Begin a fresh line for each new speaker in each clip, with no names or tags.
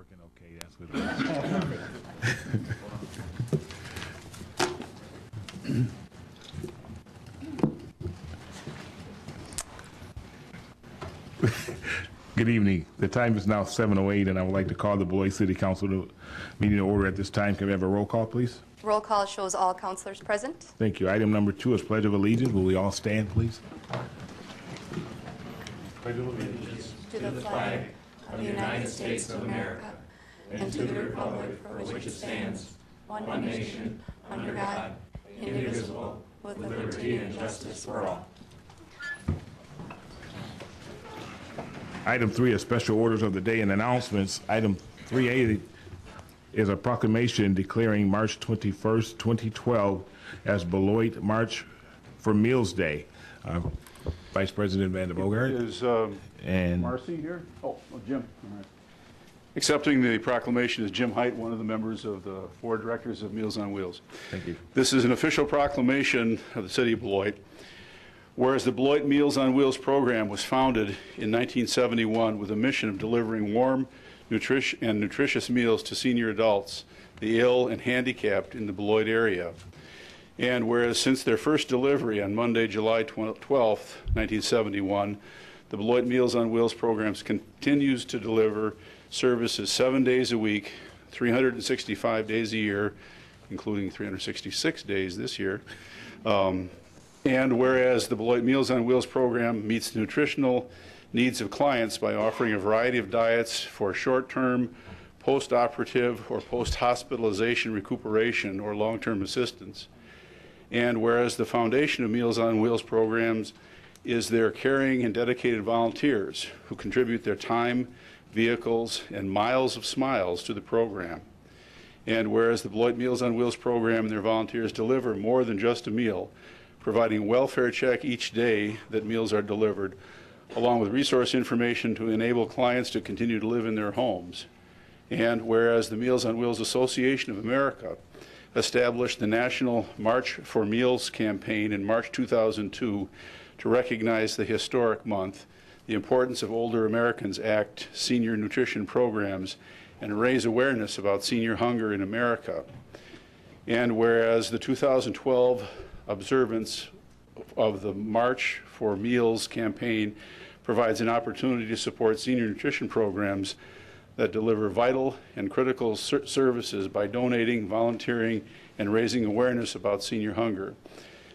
working okay. That's good. Good evening. The time is now 7:08, and I would like to call the Beloit City Council meeting to order at this time. Can we have a roll call, please?
Roll call shows all councilors present.
Thank you. Item number 2 is Pledge of Allegiance. Will we all stand, please?
Pledge of allegiance to the flag of the United States of America and to the republic for which it stands, one nation, under God, indivisible, with liberty and justice for all.
Item 3 is special orders of the day and announcements. Item 3A is a proclamation declaring March 21st, 2012 as Beloit March for Meals Day. Vice President Van der Bogart.
Is
and
Marcy here? Oh, Jim. All right. Accepting the proclamation is Jim Height, one of the members of the board of directors of Meals on Wheels.
Thank you.
This is an official proclamation of the city of Beloit. Whereas the Beloit Meals on Wheels program was founded in 1971 with a mission of delivering warm, nutritious meals to senior adults, the ill, and handicapped in the Beloit area. And whereas since their first delivery on Monday, July 12th, 1971, the Beloit Meals on Wheels programs continues to deliver services 7 days a week, 365 days a year, including 366 days this year. And whereas the Beloit Meals on Wheels program meets the nutritional needs of clients by offering a variety of diets for short-term, post-operative, or post-hospitalization recuperation or long-term assistance. And whereas the foundation of Meals on Wheels programs is their caring and dedicated volunteers who contribute their time, vehicles, and miles of smiles to the program. And whereas the Beloit Meals on Wheels program and their volunteers deliver more than just a meal, providing welfare check each day that meals are delivered, along with resource information to enable clients to continue to live in their homes. And whereas the Meals on Wheels Association of America established the National March for Meals campaign in March 2002 to recognize the historic month, the importance of Older Americans Act senior nutrition programs, and raise awareness about senior hunger in America. And whereas the 2012 observance of the March for Meals campaign provides an opportunity to support senior nutrition programs that deliver vital and critical services by donating, volunteering, and raising awareness about senior hunger.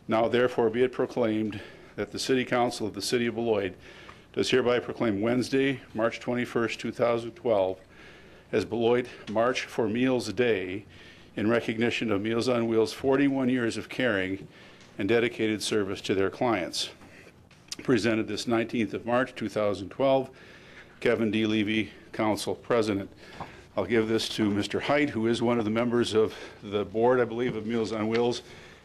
Now therefore be it proclaimed that the City Council of the City of Beloit does hereby proclaim Wednesday, March 21st, 2012 as Beloit March for Meals Day in recognition of Meals on Wheels' 41 years of caring and dedicated service to their clients. Presented this 19th of March, 2012, Kevin D. Levy, Council President. I'll give this to Mr. Height, who is one of the members of the board, I believe, of Meals on Wheels.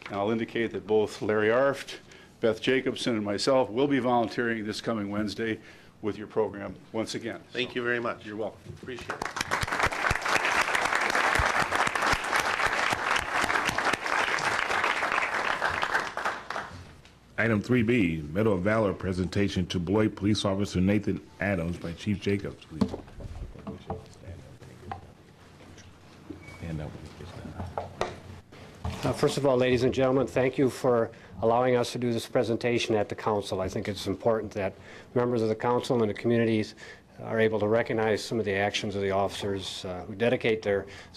And I'll indicate that both Larry Arft, Beth Jacobson, and myself will be volunteering this coming Wednesday with your program once again.
Thank you very much.
You're welcome.
Appreciate it.
Item 3B, Medal of Valor presentation to Beloit Police Officer Nathan Adams by Chief Jacobs, please. Stand up.
First of all, ladies and gentlemen, thank you for allowing us to do this presentation at the council. I think it's important that members of the council and the communities are able to recognize some of the actions of the officers who dedicate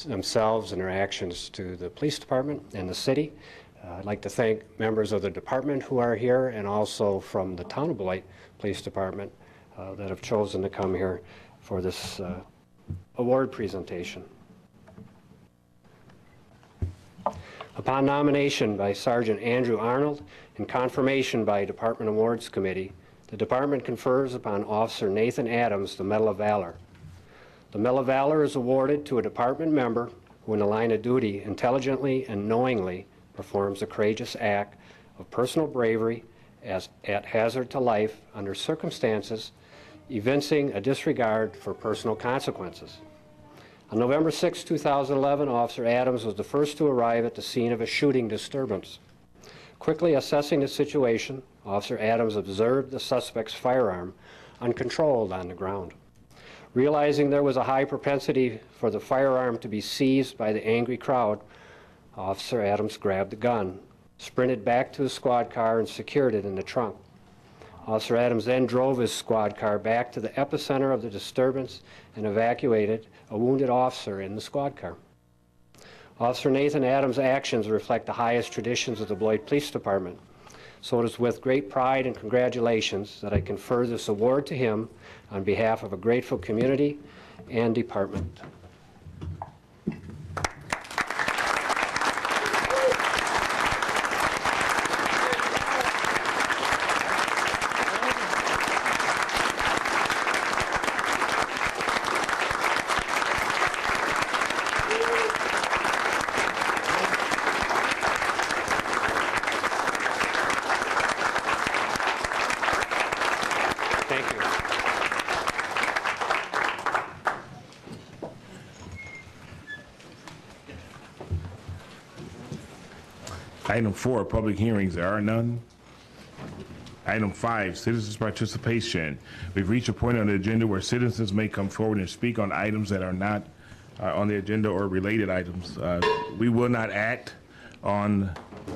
themselves and their actions to the police department and the city. I'd like to thank members of the department who are here and also from the Town of Beloit Police Department that have chosen to come here for this award presentation. Upon nomination by Sergeant Andrew Arnold and confirmation by Department Awards Committee, the department confers upon Officer Nathan Adams the Medal of Valor. The Medal of Valor is awarded to a department member who in the line of duty intelligently and knowingly performs a courageous act of personal bravery at hazard to life under circumstances evincing a disregard for personal consequences. On November 6, 2011, Officer Adams was the first to arrive at the scene of a shooting disturbance. Quickly assessing the situation, Officer Adams observed the suspect's firearm uncontrolled on the ground. Realizing there was a high propensity for the firearm to be seized by the angry crowd, Officer Adams grabbed the gun, sprinted back to his squad car, and secured it in the trunk. Officer Adams then drove his squad car back to the epicenter of the disturbance and evacuated a wounded officer in the squad car. Officer Nathan Adams' actions reflect the highest traditions of the Beloit Police Department. So it is with great pride and congratulations that I confer this award to him on behalf of a grateful community and department. Thank you.
Item 4, public hearings. There are none. Item 5, citizens' participation. We've reached a point on the agenda where citizens may come forward and speak on items that are not on the agenda or related items. We will not act on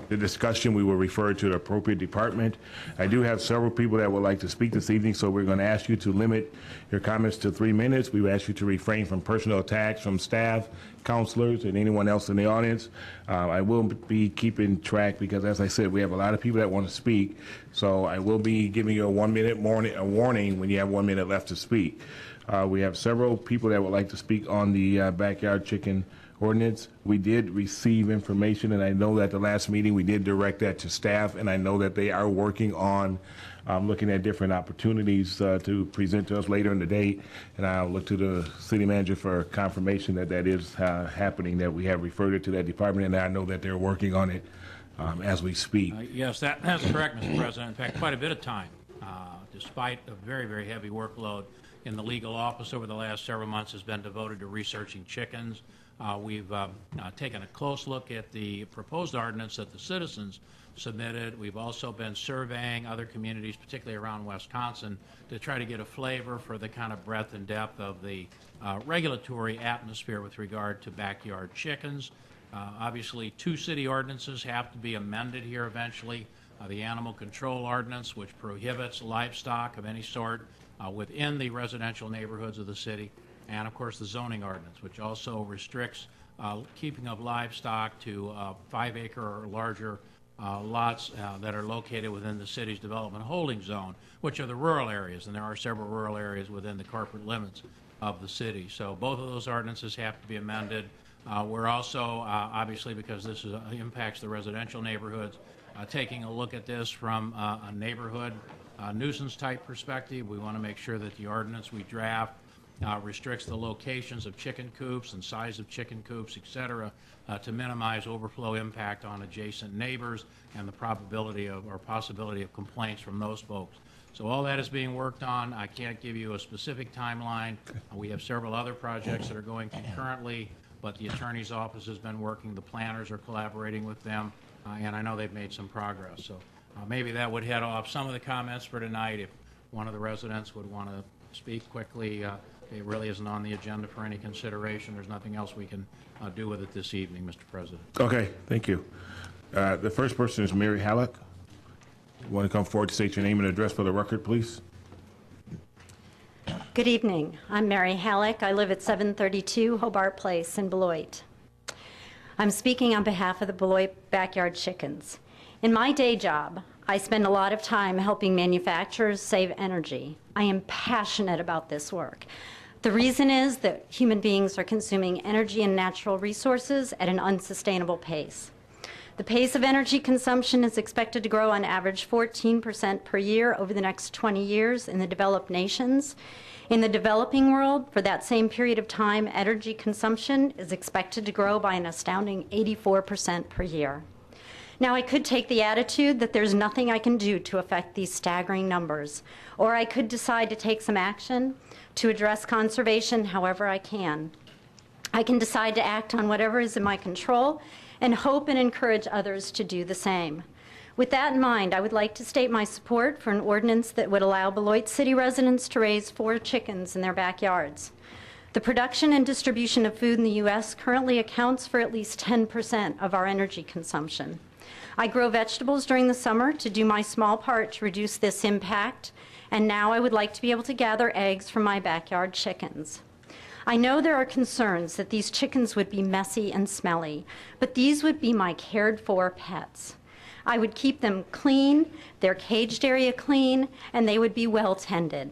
the discussion. We will refer to the appropriate department. I do have several people that would like to speak this evening, so we're going to ask you to limit your comments to 3 minutes. We will ask you to refrain from personal attacks from staff, counselors, and anyone else in the audience. I will be keeping track because, as I said, we have a lot of people that want to speak, so I will be giving you a 1 minute warning when you have 1 minute left to speak. We have several people that would like to speak on the backyard chicken ordinance. We did receive information, and I know that the last meeting we did direct that to staff, and I know that they are working on looking at different opportunities to present to us later in the day, and I'll look to the city manager for confirmation that that is happening, that we have referred it to that department, and I know that they're working on it as we speak.
Yes, that's correct, Mr. President. In fact, quite a bit of time, despite a very, very heavy workload in the legal office over the last several months, has been devoted to researching chickens. We've taken a close look at the proposed ordinance that the citizens submitted. We've also been surveying other communities, particularly around Wisconsin, to try to get a flavor for the kind of breadth and depth of the regulatory atmosphere with regard to backyard chickens. Obviously, 2 city ordinances have to be amended here eventually. The animal control ordinance, which prohibits livestock of any sort within the residential neighborhoods of the city, and of course the zoning ordinance, which also restricts keeping of livestock to 5-acre or larger lots that are located within the city's development holding zone, which are the rural areas, and there are several rural areas within the corporate limits of the city. So both of those ordinances have to be amended. We're also, obviously, because this impacts the residential neighborhoods, taking a look at this from a neighborhood nuisance type perspective. We want to make sure that the ordinance we draft restricts the locations of chicken coops and size of chicken coops, et cetera, to minimize overflow impact on adjacent neighbors and the probability of or possibility of complaints from those folks. So all that is being worked on. I can't give you a specific timeline. We have several other projects that are going concurrently, but the attorney's office has been working. The planners are collaborating with them, and I know they've made some progress. So maybe that would head off some of the comments for tonight. If one of the residents would want to speak quickly, it really isn't on the agenda for any consideration. There's nothing else we can do with it this evening, Mr. President.
Okay, thank you. The first person is Mary Halleck. You want to come forward to state your name and address for the record, please?
Good evening. I'm Mary Halleck. I live at 732 Hobart Place in Beloit. I'm speaking on behalf of the Beloit Backyard Chickens. In my day job, I spend a lot of time helping manufacturers save energy. I am passionate about this work. The reason is that human beings are consuming energy and natural resources at an unsustainable pace. The pace of energy consumption is expected to grow on average 14% per year over the next 20 years in the developed nations. In the developing world, for that same period of time, energy consumption is expected to grow by an astounding 84% per year. Now, I could take the attitude that there's nothing I can do to affect these staggering numbers, or I could decide to take some action to address conservation however I can. I can decide to act on whatever is in my control and hope and encourage others to do the same. With that in mind, I would like to state my support for an ordinance that would allow Beloit City residents to raise 4 chickens in their backyards. The production and distribution of food in the U.S. currently accounts for at least 10% of our energy consumption. I grow vegetables during the summer to do my small part to reduce this impact, and now I would like to be able to gather eggs from my backyard chickens. I know there are concerns that these chickens would be messy and smelly, but these would be my cared-for pets. I would keep them clean, their caged area clean, and they would be well tended.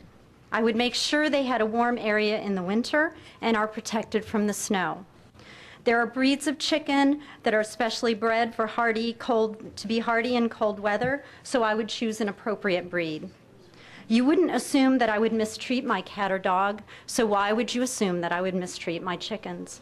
I would make sure they had a warm area in the winter and are protected from the snow. There are breeds of chicken that are specially bred for to be hardy in cold weather, so I would choose an appropriate breed. You wouldn't assume that I would mistreat my cat or dog, so why would you assume that I would mistreat my chickens?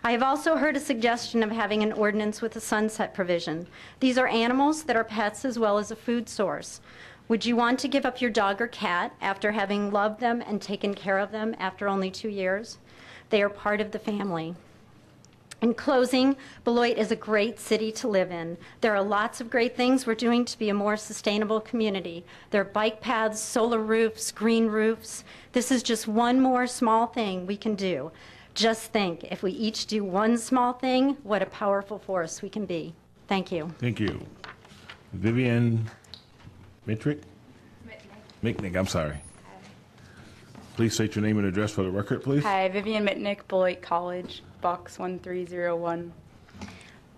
I have also heard a suggestion of having an ordinance with a sunset provision. These are animals that are pets as well as a food source. Would you want to give up your dog or cat after having loved them and taken care of them after only 2 years? They are part of the family. In closing, Beloit is a great city to live in. There are lots of great things we're doing to be a more sustainable community. There are bike paths, solar roofs, green roofs. This is just one more small thing we can do. Just think, if we each do one small thing, what a powerful force we can be. Thank you.
Thank you. Vivian Mitnick? Mitnick, I'm sorry. Please state your name and address for the record, please.
Hi, Vivian Mitnick, Beloit College, Box 1301.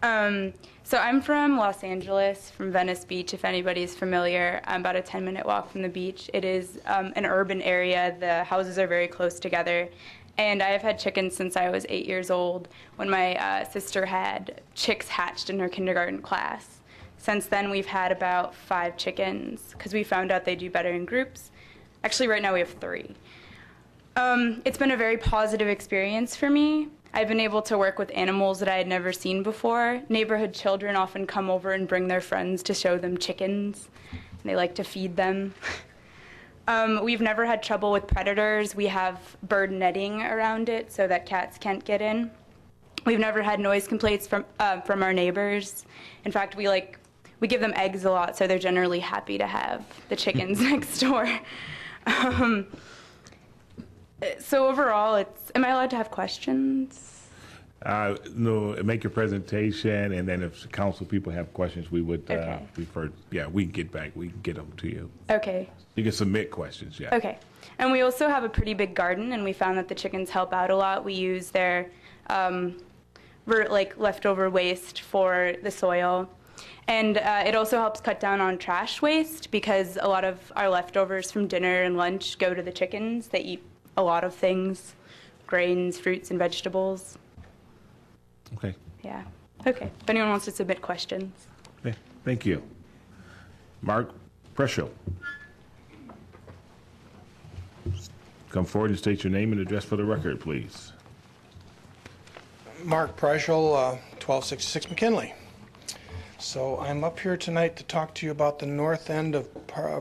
So I'm from Los Angeles, from Venice Beach, if anybody's familiar. I'm about a 10-minute walk from the beach. It is an urban area. The houses are very close together. And I have had chickens since I was 8 years old, when my sister had chicks hatched in her kindergarten class. Since then, we've had about 5 chickens, because we found out they do better in groups. Actually, right now we have 3. It's been a very positive experience for me. I've been able to work with animals that I had never seen before. Neighborhood children often come over and bring their friends to show them chickens. They like to feed them. We've never had trouble with predators. We have bird netting around it so that cats can't get in. We've never had noise complaints from our neighbors. In fact, we give them eggs a lot, so they're generally happy to have the chickens next door. So overall, am I allowed to have questions?
No, make your presentation, and then if the council people have questions, we would
Okay.
refer. Yeah, we can get them to you.
Okay.
You can submit questions. Yeah.
Okay. And we also have a pretty big garden, and we found that the chickens help out a lot. We use their leftover waste for the soil. And it also helps cut down on trash waste, because a lot of our leftovers from dinner and lunch go to the chickens. They eat a lot of things, grains, fruits, and vegetables.
Okay.
Yeah. Okay. If anyone wants to submit questions.
Okay. Thank you. Mark Preschel. Come forward and state your name and address for the record, please.
Mark Preschel, 1266 McKinley. So I'm up here tonight to talk to you about the north end of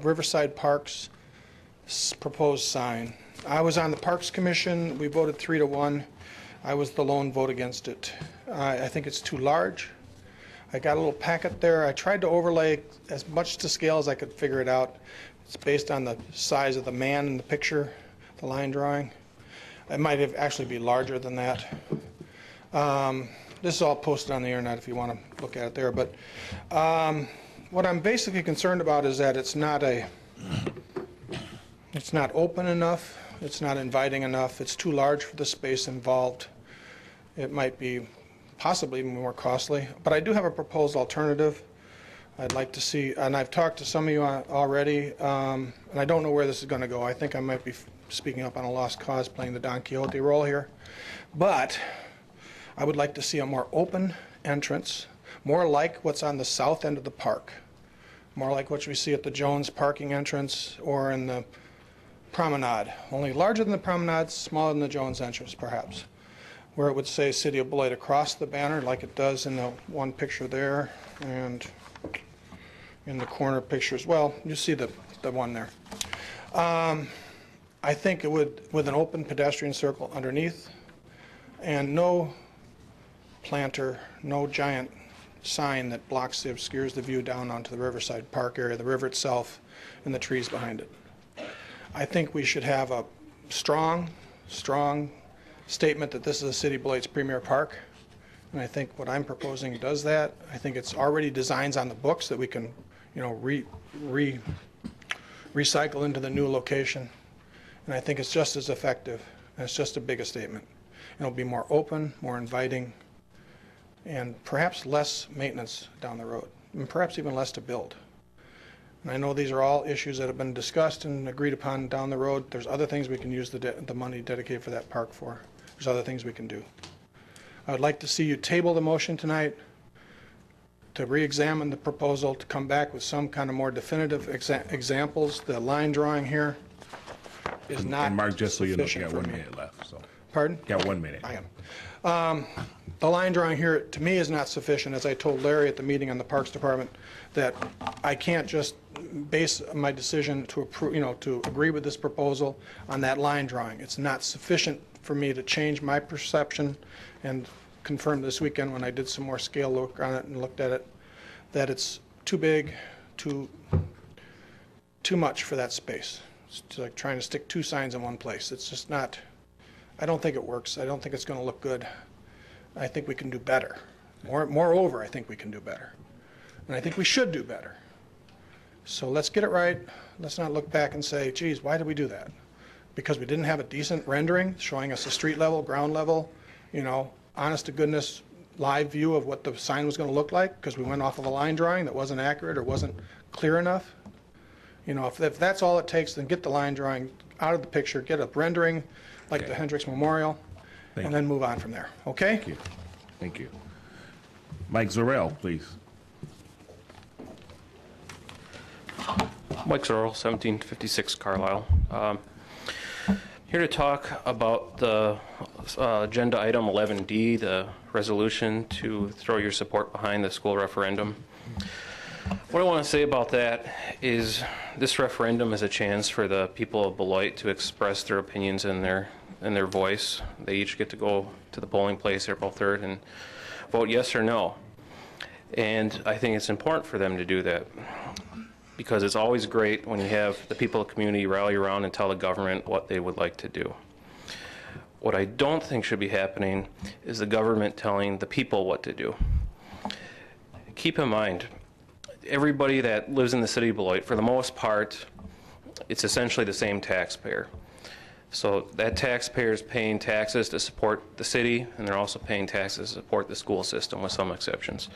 Riverside Park's proposed sign. I was on the Parks Commission. We voted 3-1. I was the lone vote against it. I think it's too large. I got a little packet there. I tried to overlay as much to scale as I could figure it out. It's based on the size of the man in the picture, the line drawing. It might actually be larger than that. This is all posted on the internet if you want to look at it there. But what I'm basically concerned about is that it's not open enough. It's not inviting enough. It's too large for the space involved. It might be possibly more costly. But I do have a proposed alternative I'd like to see, and I've talked to some of you already, and I don't know where this is going to go. I think I might be speaking up on a lost cause, playing the Don Quixote role here. But I would like to see a more open entrance, more like what's on the south end of the park, more like what we see at the Jones parking entrance or in the promenade, only larger than the promenade, smaller than the Jones entrance perhaps, where it would say City of Beloit across the banner like it does in the one picture there and in the corner picture as well. You see the one there. I think it would, with an open pedestrian circle underneath and no planter, no giant sign that obscures the view down onto the Riverside Park area, the river itself, and the trees behind it. I think we should have a strong statement that this is a City of Beloit's premier park. And I think what I'm proposing does that. I think it's already designs on the books that we can, recycle into the new location. And I think it's just as effective, and it's just as big a statement. And it'll be more open, more inviting, and perhaps less maintenance down the road, and perhaps even less to build. And I know these are all issues that have been discussed and agreed upon down the road. There's other things we can use the money dedicated for that park for. There's other things we can do. I would like to see you table the motion tonight to re-examine the proposal, to come back with some kind of more definitive examples. The line drawing here is not
And Mark, just so you know, you
sufficient
got
for
1
me.
minute left, so.
Pardon?
Got 1 minute.
I am. The line drawing here, to me, is not sufficient. As I told Larry at the meeting on the Parks Department, that I can't just base my decision to approve, to agree with this proposal on that line drawing. It's not sufficient for me to change my perception, and confirmed this weekend when I did some more scale look on it and looked at it, that it's too big, too much for that space. It's like trying to stick two signs in one place. It's just not. I don't think it works. I don't think it's going to look good. I think we can do better. Moreover, I think we can do better. And I think we should do better. So let's get it right. Let's not look back and say, geez, why did we do that? Because we didn't have a decent rendering showing us a street level, ground level, honest to goodness live view of what the sign was going to look like, because we went off of a line drawing that wasn't accurate or wasn't clear enough. If that's all it takes, then get the line drawing out of the picture, get a rendering like the Hendricks Memorial, and then move on from there. Okay?
Thank you. Thank you. Mike Zorell, please.
Mike Zorrell, 1756 Carlisle. Here to talk about the agenda item 11D, the resolution to throw your support behind the school referendum. What I want to say about that is this referendum is a chance for the people of Beloit to express their opinions and their voice. They each get to go to the polling place April 3rd and vote yes or no. And I think it's important for them to do that, because it's always great when you have the people of the community rally around and tell the government what they would like to do. What I don't think should be happening is the government telling the people what to do. Keep in mind, everybody that lives in the city of Beloit, for the most part, it's essentially the same taxpayer. So that taxpayer is paying taxes to support the city, and they're also paying taxes to support the school system, with some exceptions.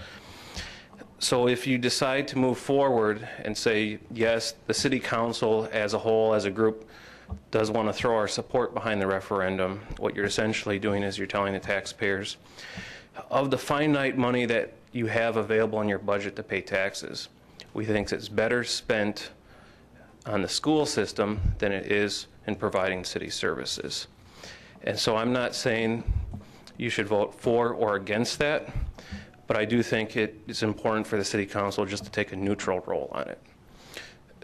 So if you decide to move forward and say, yes, the city council as a whole, as a group, does want to throw our support behind the referendum, what you're essentially doing is you're telling the taxpayers, of the finite money that you have available in your budget to pay taxes, we think it's better spent on the school system than it is in providing city services. And so I'm not saying you should vote for or against that, but I do think it's important for the city council just to take a neutral role on it.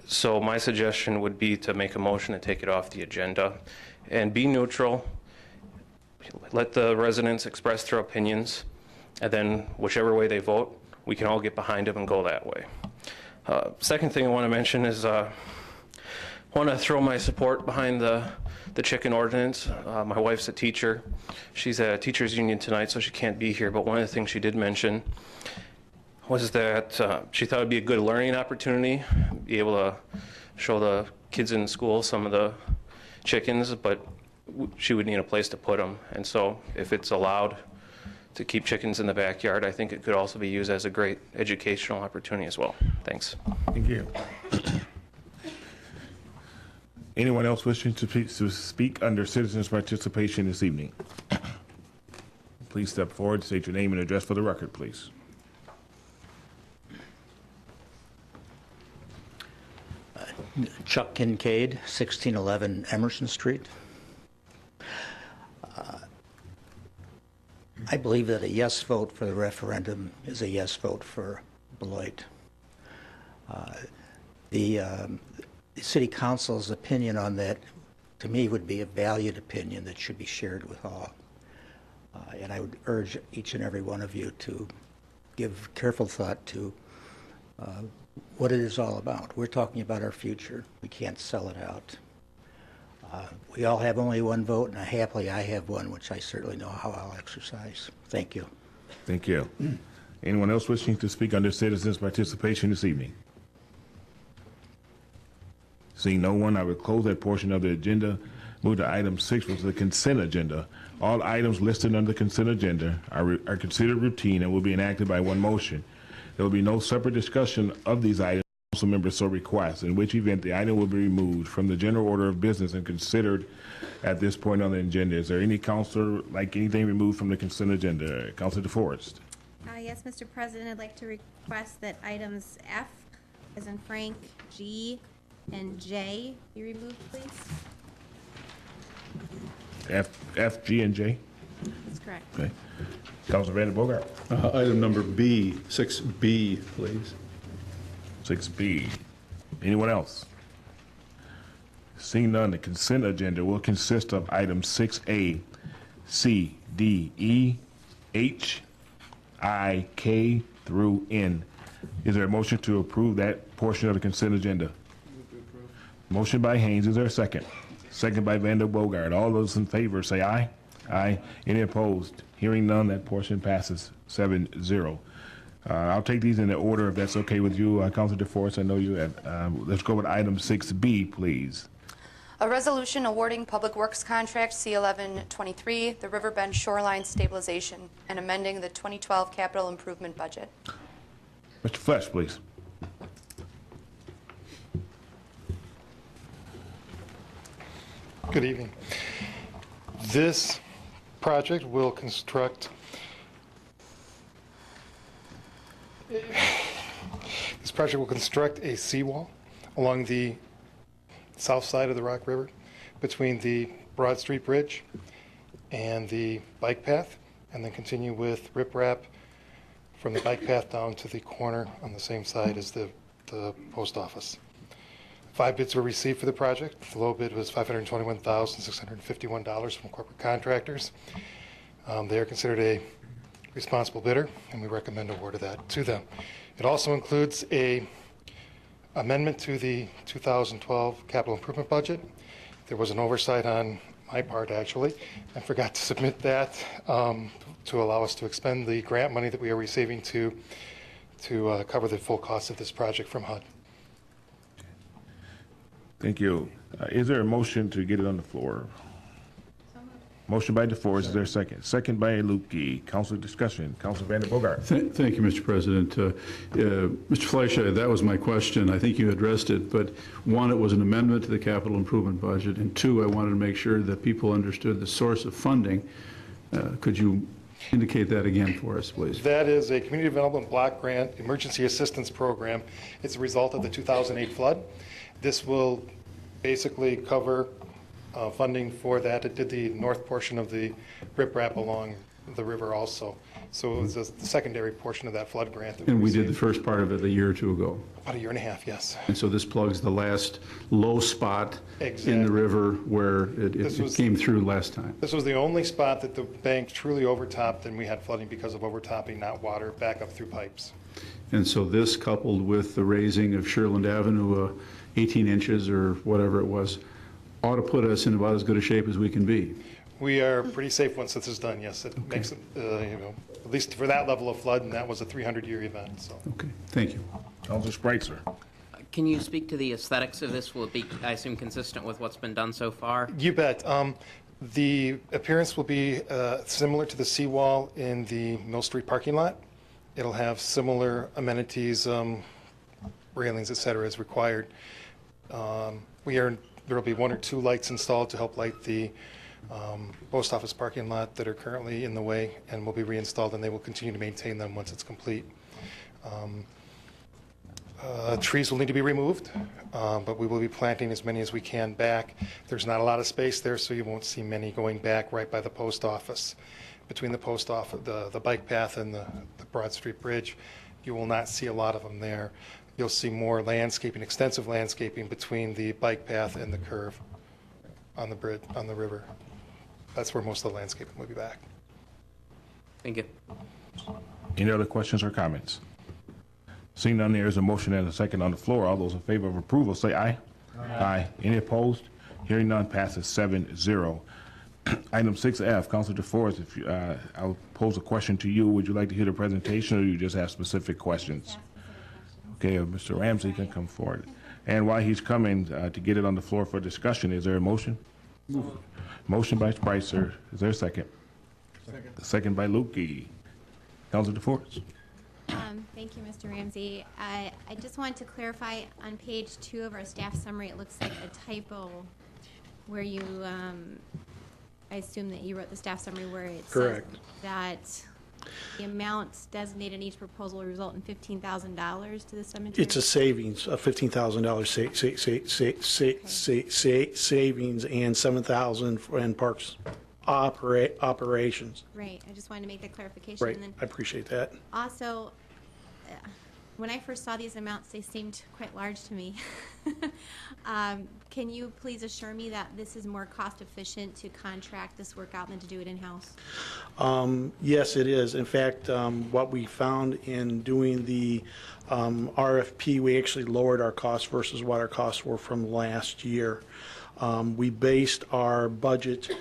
So my suggestion would be to make a motion to take it off the agenda and be neutral, let the residents express their opinions, and then whichever way they vote, we can all get behind them and go that way. Second thing I want to mention is I want to throw my support behind the chicken ordinance. My wife's a teacher. She's at a teachers union tonight, so she can't be here, but one of the things she did mention was that she thought it'd be a good learning opportunity, be able to show the kids in school some of the chickens, but she would need a place to put them. And so if it's allowed to keep chickens in the backyard, I think it could also be used as a great educational opportunity as well. Thanks.
Thank you. Anyone else wishing to speak under citizens' participation this evening? Please step forward, state your name and address for the record, please.
Chuck Kincaid, 1611 Emerson Street. I believe that a yes vote for the referendum is a yes vote for Beloit. The City Council's opinion on that, to me, would be a valued opinion that should be shared with all. And I would urge each and every one of you to give careful thought to what it is all about. We're talking about our future. We can't sell it out. We all have only one vote, and happily I have one, which I certainly know how I'll exercise. Thank you.
Thank you. Anyone else wishing to speak under citizens' participation this evening? Seeing no one, I will close that portion of the agenda. Move to item 6, which is the consent agenda. All items listed under the consent agenda are considered routine and will be enacted by one motion. There will be no separate discussion of these items unless council members so request, in which event the item will be removed from the general order of business and considered at this point on the agenda. Is there any councilor like anything removed from the consent agenda? Councilor DeForest.
Yes, Mr. President, I'd like to request that items F, as in Frank, G, and J be removed, please.
F, G, and J?
That's correct.
Okay. Councilor Vander Bogart.
Item number B, 6B, please.
6B. Anyone else? Seeing none, the consent agenda will consist of items 6A, C, D, E, H, I, K through N. Is there a motion to approve that portion of the consent agenda? Motion by Haynes. Is there a second? Second by Vander Bogart. All those in favor say aye. Aye. Any opposed? Hearing none, that portion passes 7-0. I'll take these in the order if that's okay with you, Councilor DeForest. I know you have. Let's go with item 6B, please.
A resolution awarding Public Works Contract C1123, the Riverbend Shoreline Stabilization, and amending the 2012 capital improvement budget.
Mr. Flesh, please.
Good evening. This project will construct a seawall along the south side of the Rock River between the Broad Street Bridge and the bike path, and then continue with riprap from the bike path down to the corner on the same side as the post office. 5 bids were received for the project. The low bid was $521,651 from corporate contractors. They are considered a responsible bidder, and we recommend award of that to them. It also includes a amendment to the 2012 capital improvement budget. There was an oversight on my part, actually. I forgot to submit that to allow us to expend the grant money that we are receiving to cover the full cost of this project from HUD.
Thank you. Is there a motion to get it on the floor? Motion by DeForest. Is there a second? Second by Lukey. Council discussion. Councilor Vander Bogart.
Thank you, Mr. President. Mr. Fleischer, that was my question. I think you addressed it, but one, it was an amendment to the capital improvement budget, and two, I wanted to make sure that people understood the source of funding. Could you indicate that again for us, please?
That is a Community Development Block Grant Emergency Assistance Program. It's a result of the 2008 flood. This will basically cover funding for that. It did the north portion of the riprap along the river also. So it was a secondary portion of that flood grant. That
And we did the first part of it a year or two ago.
About a year and a half, yes.
And so this plugs the last low spot
Exactly.
in the river where it came through last time.
This was the only spot that the bank truly overtopped, and we had flooding because of overtopping, not water, back up through pipes.
And so this, coupled with the raising of Sherland Avenue 18 inches or whatever it was, ought to put us in about as good a shape as we can be.
We are pretty safe once this is done, yes. It makes it, at least for that level of flood, and that was a 300-year event, so.
Okay, thank you.
Councilor Spreitzer.
Can you speak to the aesthetics of this? Will it be, I assume, consistent with what's been done so far?
You bet. The appearance will be similar to the seawall in the Mill Street parking lot. It'll have similar amenities, railings, et cetera, as required. There will be 1 or 2 lights installed to help light the post office parking lot that are currently in the way, and will be reinstalled, and they will continue to maintain them once it's complete. Trees will need to be removed, but we will be planting as many as we can back. There's not a lot of space there, so you won't see many going back right by the post office. Between the post office, the bike path and the Broad Street Bridge, you will not see a lot of them there. You'll see more landscaping, extensive landscaping between the bike path and the curve on the bridge, on the river. That's where most of the landscaping will be back.
Thank you.
Any other questions or comments? Seeing none, there is a motion and a second on the floor. All those in favor of approval say aye. Aye. Any opposed? Hearing none, passes 7-0. Item 6F, Councilor DeForest, if you, I'll pose a question to you. Would you like to hear the presentation, or you just have specific questions? Okay, Mr. Ramsey can come forward. And while he's coming to get it on the floor for discussion, is there a motion? Motion by Spicer. Is there a second? Second by Lukey. Councilor DeForest.
Thank you, Mr. Ramsey. I just wanted to clarify on page 2 of our staff summary, it looks like a typo where you, I assume that you wrote the staff summary where it says that the amounts designated in each proposal will result in $15,000 to the cemetery.
It's a savings of $15,000 savings and $7,000 in parks operations.
Right. I just wanted to make that clarification.
Right.
And then
I appreciate that.
also, when I first saw these amounts, they seemed quite large to me. Can you please assure me that this is more cost efficient to contract this work out than to do it in-house?
Yes, it is. In fact, what we found in doing the RFP, we actually lowered our costs versus what our costs were from last year. We based our budget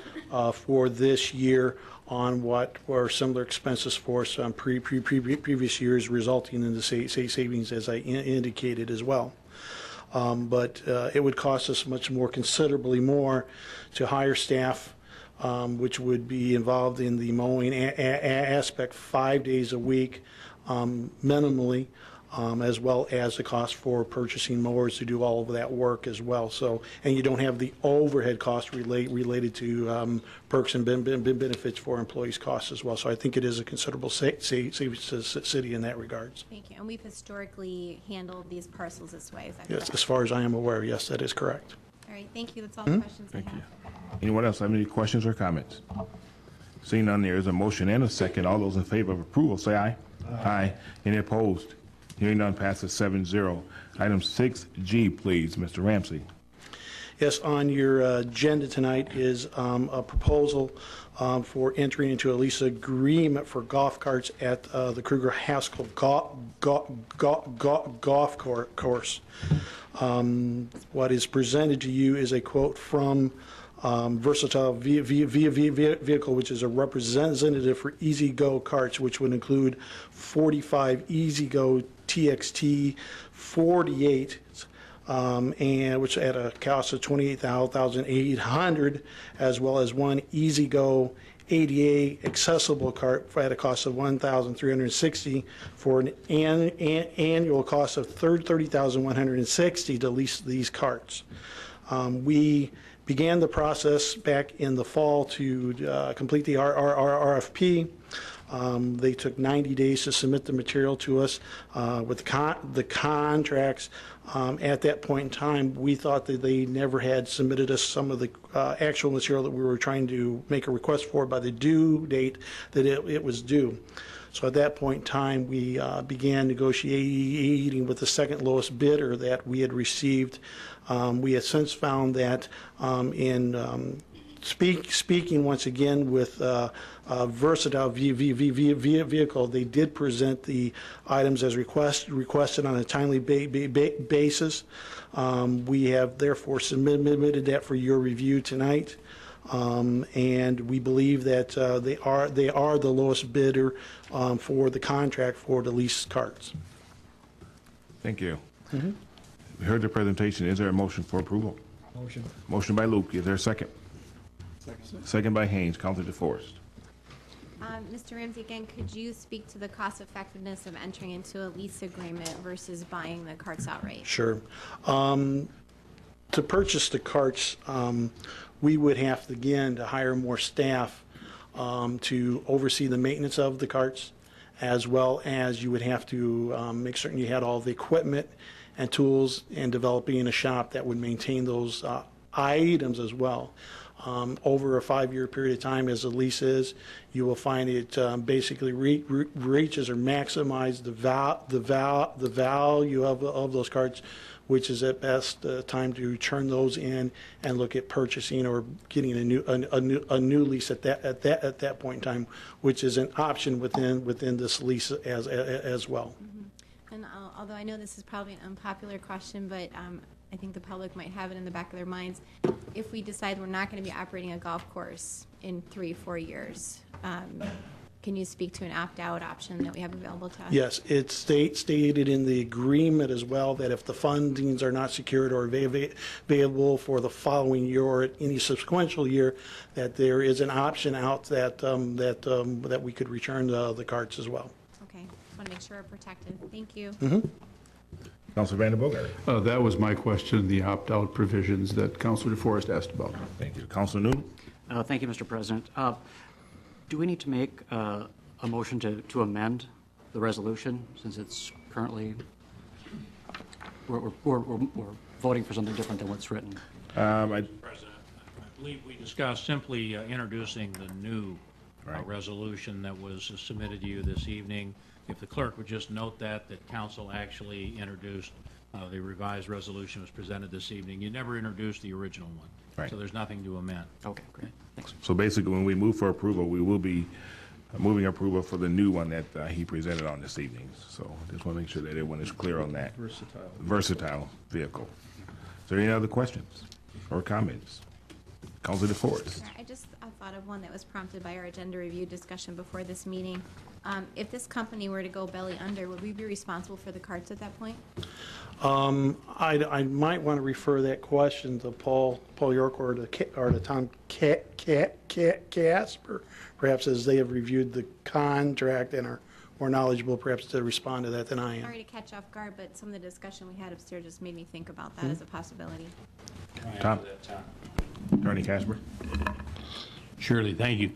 for this year on what were similar expenses for some previous years, resulting in the savings, as I indicated as well. But it would cost us much more, considerably more, to hire staff, which would be involved in the mowing aspect 5 days a week, minimally, as well as the cost for purchasing mowers to do all of that work as well. So, and you don't have the overhead cost related to perks and benefits for employees' costs as well. So I think it is a considerable savings to the city in that regards.
Thank you. And we've historically handled these parcels this way, is that
Yes,
correct?
as far as I am aware, yes, that is correct.
All right, thank you. That's all the questions I
Thank
have.
you. Anyone else have any questions or comments? Seeing none, there is a motion and a second. All those in favor of approval say aye. Aye. Any opposed? Hearing none, passes 7-0. Item 6G, please, Mr. Ramsey.
Yes, on your agenda tonight is a proposal for entering into a lease agreement for golf carts at the Kruger Haskell golf course. What is presented to you is a quote from Versatile Vehicle, which is a representative for Easy Go carts, which would include 45 Easy Go TXT 48, and which at a cost of $28,800, as well as one Easy Go ADA accessible cart at a cost of $1,360 for an annual cost of $30,160 to lease these carts. We began the process back in the fall to complete the RFP. They took 90 days to submit the material to us with the contracts. At that point in time, we thought that they never had submitted us some of the actual material that we were trying to make a request for by the due date that it was due. So at that point in time, we began negotiating with the second lowest bidder that we had received. We have since found that in speaking once again with Versatile Vehicle, they did present the items as requested on a timely basis. We have therefore submitted that for your review tonight. And we believe that they are the lowest bidder for the contract for the lease carts.
Thank you. We heard the presentation. Is there a motion for approval?
Motion.
Motion by Luke. Is there a second? Second by Haynes. Councilor DeForest.
Mr. Ramsey, again, could you speak to the cost effectiveness of entering into a lease agreement versus buying the carts outright?
Sure. To purchase the carts, we would have to, again, to hire more staff to oversee the maintenance of the carts, as well as you would have to make certain you had all the equipment and tools, and developing a shop that would maintain those items as well. Over a 5-year period of time, as the lease is, you will find it basically reaches or maximizes the value of those carts which is at best time to turn those in and look at purchasing or getting a new lease at that point in time, which is an option within this lease as well.
And although I know this is probably an unpopular question, but I think the public might have it in the back of their minds. If we decide we're not going to be operating a golf course in 3-4 years, can you speak to an opt-out option that we have available to us?
Yes, it's stated in the agreement as well that if the fundings are not secured or available for the following year or any subsequent year, that there is an option out that we could return the carts as well.
Okay, just want to make sure we're protected. Thank you.
Councilor Vander Bogart.
That was my question, the opt-out provisions that Councilor DeForest asked about.
Thank you. Councilor Newton.
Thank you, Mr. President. Do we need to make a motion to amend the resolution since it's currently, we're voting for something different than what's written?
President, I believe we discussed simply introducing the new resolution that was submitted to you this evening. If the clerk would just note that council actually introduced the revised resolution was presented this evening. You never introduced the original one.
Right.
So there's nothing to amend.
Okay, great. Thanks.
So basically, when we move for approval, we will be moving approval for the new one that he presented on this evening. So just want to make sure that everyone is clear on that. Versatile vehicle. Is there any other questions or comments? Councilor DeForest.
I just thought of one that was prompted by our agenda review discussion before this meeting. If this company were to go belly under, would we be responsible for the carts at that point?
I might want to refer that question to Paul York or to Tom Casper, perhaps, as they have reviewed the contract and are more knowledgeable, perhaps, to respond to that than I am.
Sorry to catch off guard, but some of the discussion we had upstairs just made me think about that as a possibility.
Tom. Attorney Casper.
Surely, thank you.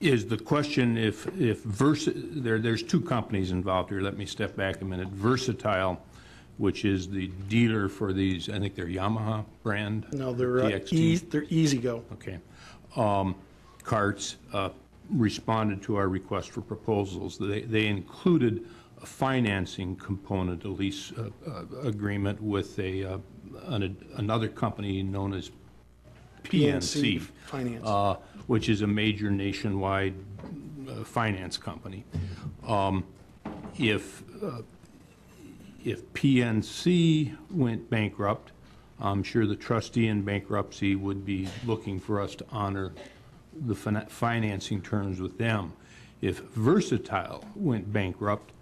Is the question if there's two companies involved here. Let me step back a minute. Versatile, which is the dealer for these, I think they're Yamaha brand.
No, they're Easy Go.
Okay. Carts responded to our request for proposals. They included a financing component, a lease agreement with another company known as PNC
Finance,
which is a major nationwide finance company. If PNC went bankrupt, I'm sure the trustee in bankruptcy would be looking for us to honor the financing terms with them. If Versatile went bankrupt,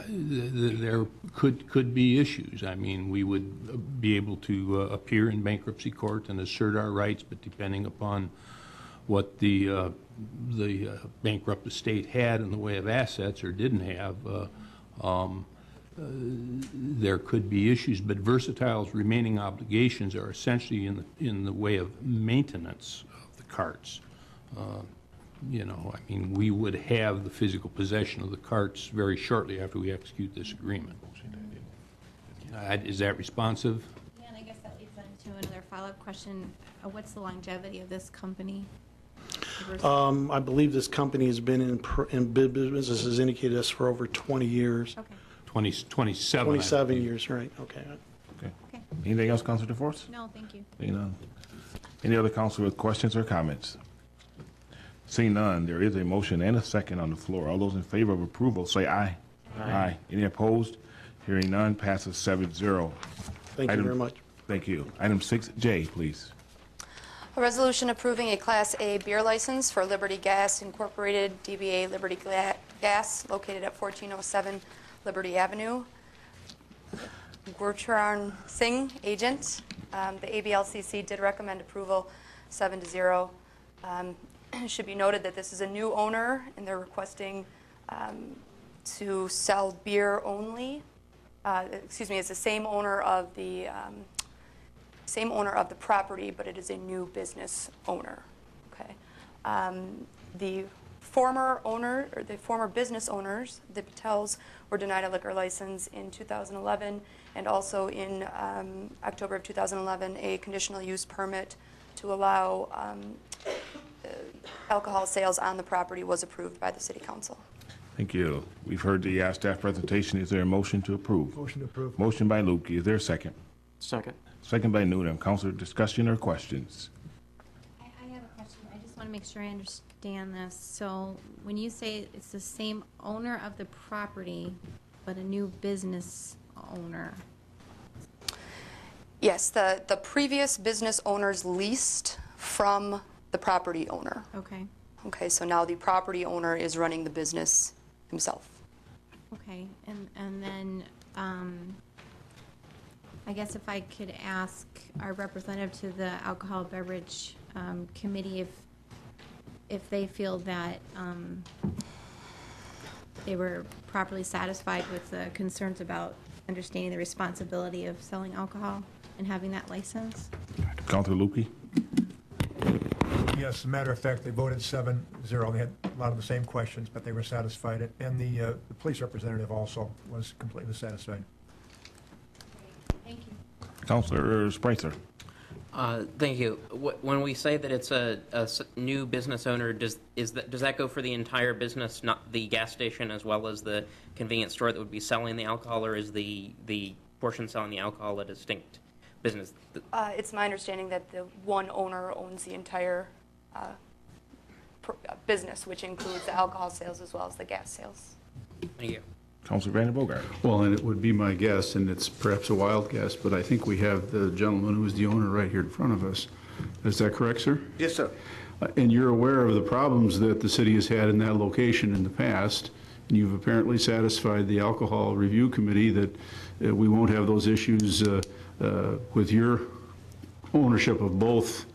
there could be issues. I mean, we would be able to appear in bankruptcy court and assert our rights, but depending upon what the bankrupt estate had in the way of assets or didn't have, there could be issues. But Versatile's remaining obligations are essentially in the way of maintenance of the carts. You know, I mean, we would have the physical possession of the carts very shortly after we execute this agreement. Is that responsive?
Yeah, and I guess that leads into another follow-up question. What's the longevity of this company?
I believe this company has been in business, has indicated us for over 20 years.
Okay.
27.
27 years, right, okay.
Okay. Anything else, Councilor DeForest?
No, thank you.
Any other council with questions or comments? Seeing none, there is a motion and a second on the floor. All those in favor of approval, say aye. Aye. Any opposed? Hearing none, passes 7-0.
Thank you very much.
Thank you. Item 6J, please.
A resolution approving a Class A beer license for Liberty Gas Incorporated, DBA Liberty Gas, located at 1407 Liberty Avenue. Gurcharan Singh, agent. The ABLCC did recommend approval, 7-0. It should be noted that this is a new owner, and they're requesting to sell beer only. Excuse me, it's the same owner of the property, but it is a new business owner. Okay. The former owner, or the former business owners, the Patels, were denied a liquor license in 2011, and also in October of 2011, a conditional use permit to allow alcohol sales on the property was approved by the City Council.
Thank you. We've heard the staff presentation. Is there a motion to approve?
Motion to approve.
Motion by Lukey. Is there a second?
Second.
Second by Noonan. Councilor, discussion or questions?
I have a question. I just want to make sure I understand this. So when you say it's the same owner of the property, but a new business owner,
Yes, the previous business owners leased from the property owner.
okay,
Okay, so now the property owner is running the business himself.
okay, and then, I guess if I could ask our representative to the Alcohol Beverage Committee if they feel that they were properly satisfied with the concerns about understanding the responsibility of selling alcohol and having that license?
Councilor Lukey?
Yes, as a matter of fact, they voted 7-0. They had a lot of the same questions, but they were satisfied. And the police representative also was completely satisfied.
Thank you.
Councilor Spreitzer?
Thank you. When we say that it's a new business owner, does that go for the entire business, not the gas station as well as the convenience store that would be selling the alcohol, or is the portion selling the alcohol a distinct business?
It's my understanding that the one owner owns the entire business, which includes the alcohol sales as well as the gas sales.
Thank you.
Councilor Brandon Bogart?
Well, and it would be my guess, and it's perhaps a wild guess, but I think we have the gentleman who is the owner right here in front of us. Is that correct, sir?
Yes, sir.
And you're aware of the problems that the city has had in that location in the past, and you've apparently satisfied the Alcohol Review Committee that we won't have those issues with your ownership of both.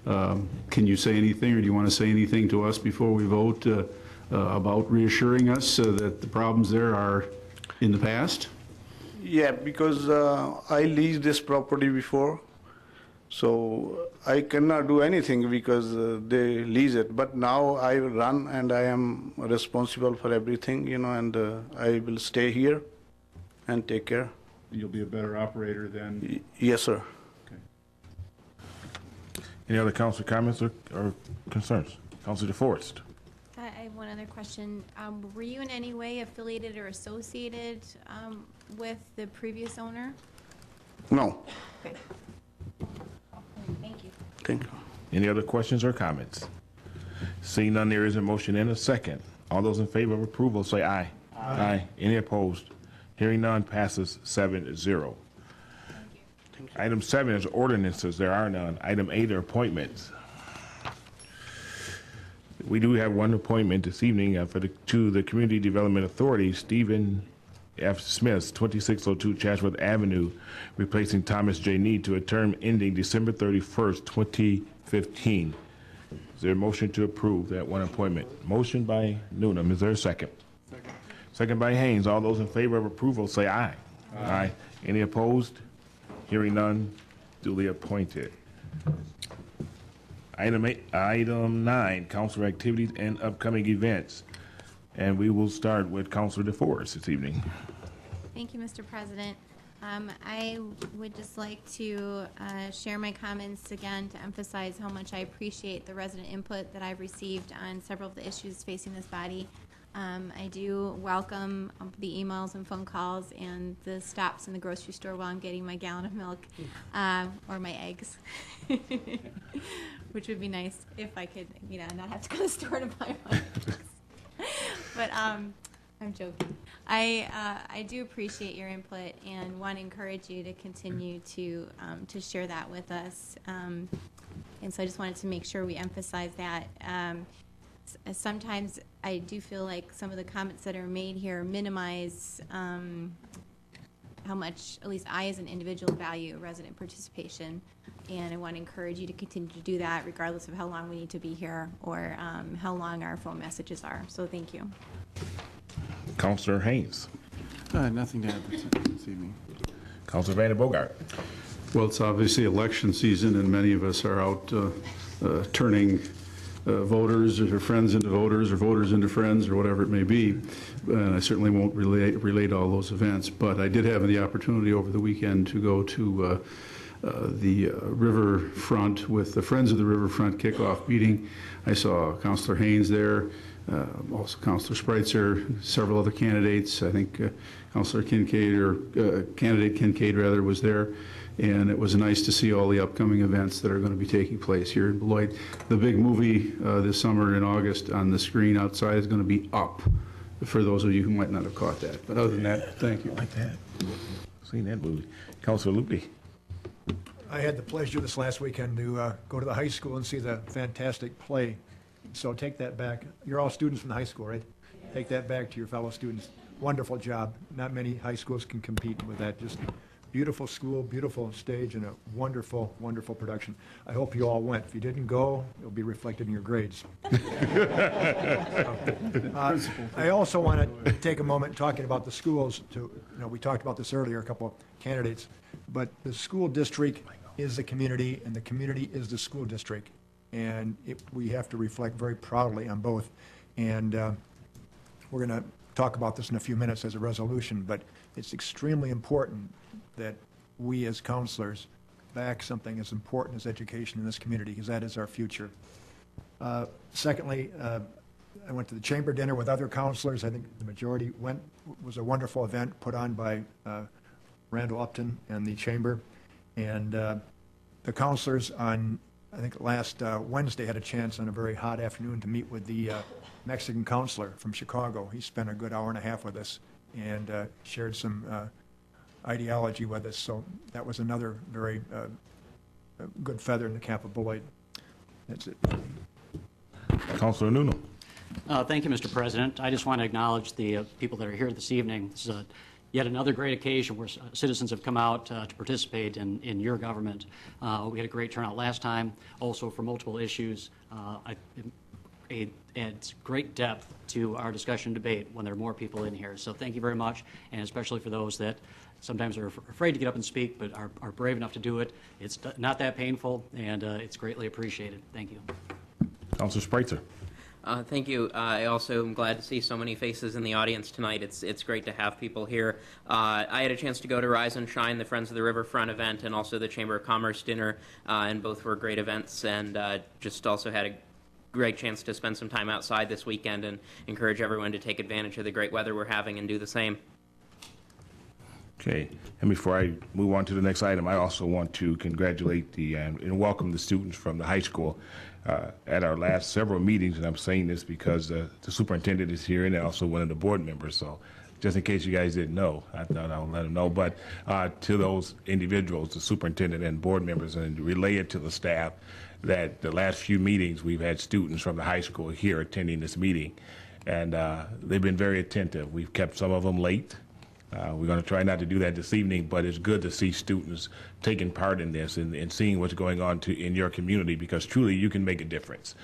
Can you say anything, or do you want to say anything to us before we vote about reassuring us that the problems there are in the past?
Yeah, because I leased this property before, so I cannot do anything because they lease it. But now I run and I am responsible for everything, you know, and I will stay here and take care.
You'll be a better operator than?
Yes, sir.
Any other council comments or concerns? Councilor DeForest?
I have one other question. Were you in any way affiliated or associated with the previous owner?
No.
Okay. Thank you.
Thank you.
Any other questions or comments? Seeing none, there is a motion and a second. All those in favor of approval say aye. Aye. Any opposed? Hearing none, passes 7-0. Item 7 is ordinances. There are none. Item 8 are appointments. We do have one appointment this evening to the Community Development Authority, Stephen F. Smith, 2602 Chatsworth Avenue, replacing Thomas J. Need to a term ending December 31st, 2015. Is there a motion to approve that one appointment? Motion by Noonan. Is there a second? Second. Second by Haynes. All those in favor of approval say aye. Aye. Any opposed? Hearing none, duly appointed. Item 9, council activities and upcoming events. And we will start with Councilor DeForest this evening.
Thank you, Mr. President. I would just like to share my comments again to emphasize how much I appreciate the resident input that I've received on several of the issues facing this body. I do welcome the emails and phone calls and the stops in the grocery store while I'm getting my gallon of milk or my eggs, which would be nice if I could, not have to go to the store to buy my eggs. But I'm joking. I do appreciate your input and want to encourage you to continue to share that with us. And so I just wanted to make sure we emphasize that. Sometimes I do feel like some of the comments that are made here minimize how much, at least I as an individual, value resident participation. And I want to encourage you to continue to do that regardless of how long we need to be here or how long our phone messages are. So thank you.
Councilor Haynes.
Nothing to add this evening.
Councilor Brandon Bogart.
Well, it's obviously election season, and many of us are out turning voters or friends into voters or voters into friends or whatever it may be. And I certainly won't relate all those events, but I did have the opportunity over the weekend to go to the riverfront with the Friends of the Riverfront kickoff meeting. I saw Councilor Haynes there, also Councilor Spreitzer, several other candidates. I think Councilor Kincaid, or candidate Kincaid rather, was there. And it was nice to see all the upcoming events that are going to be taking place here in Beloit. The big movie this summer in August on the screen outside is going to be Up, for those of you who might not have caught that. But other than that, thank you.
Like that. Seen that movie. Councilor Lupe.
I had the pleasure this last weekend to go to the high school and see the fantastic play. So take that back. You're all students from the high school, right? Take that back to your fellow students. Wonderful job. Not many high schools can compete with that. Just beautiful school, beautiful stage, and a wonderful, wonderful production. I hope you all went. If you didn't go, it'll be reflected in your grades. I also want to take a moment talking about the schools. We talked about this earlier, a couple of candidates, but the school district is the community, and the community is the school district, and we have to reflect very proudly on both. And we're going to talk about this in a few minutes as a resolution, but it's extremely important that we as counselors back something as important as education in this community, because that is our future. Secondly, I went to the chamber dinner with other counselors. I think the majority went. It was a wonderful event put on by Randall Upton and the chamber. And the counselors on, I think last Wednesday, had a chance on a very hot afternoon to meet with the Mexican counselor from Chicago. He spent a good hour and a half with us and shared some ideology with us. So that was another very good feather in the cap of Beloit. That's it.
Councilor Nuno.
Thank you, Mr. President. I just want to acknowledge the people that are here this evening. This is yet another great occasion where citizens have come out to participate in your government. We had a great turnout last time, also for multiple issues. It adds great depth to our discussion debate when there are more people in here. So thank you very much, and especially for those that sometimes are afraid to get up and speak, but are brave enough to do it. It's not that painful, and it's greatly appreciated. Thank you.
Councilor Spreitzer.
Thank you. I also am glad to see so many faces in the audience tonight. It's great to have people here. I had a chance to go to Rise and Shine, the Friends of the Riverfront event, and also the Chamber of Commerce dinner, and both were great events, and just also had a great chance to spend some time outside this weekend and encourage everyone to take advantage of the great weather we're having and do the same.
Okay, and before I move on to the next item, I also want to congratulate and welcome the students from the high school at our last several meetings, and I'm saying this because the superintendent is here and also one of the board members, so just in case you guys didn't know, I thought I would let them know, but to those individuals, the superintendent and board members, and relay it to the staff that the last few meetings we've had students from the high school here attending this meeting, and they've been very attentive. We've kept some of them late. We're going to try not to do that this evening, but it's good to see students taking part in this and seeing what's going on in your community, because truly you can make a difference.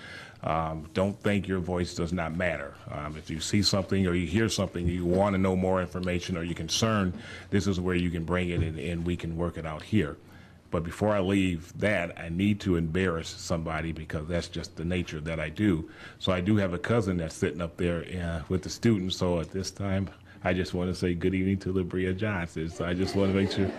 Don't think your voice does not matter. If you see something or you hear something, you want to know more information or you're concerned, this is where you can bring it and we can work it out here. But before I leave that, I need to embarrass somebody because that's just the nature that I do. So I do have a cousin that's sitting up there with the students. So at this time, I just want to say good evening to Labria Johnson. So I just want to make sure.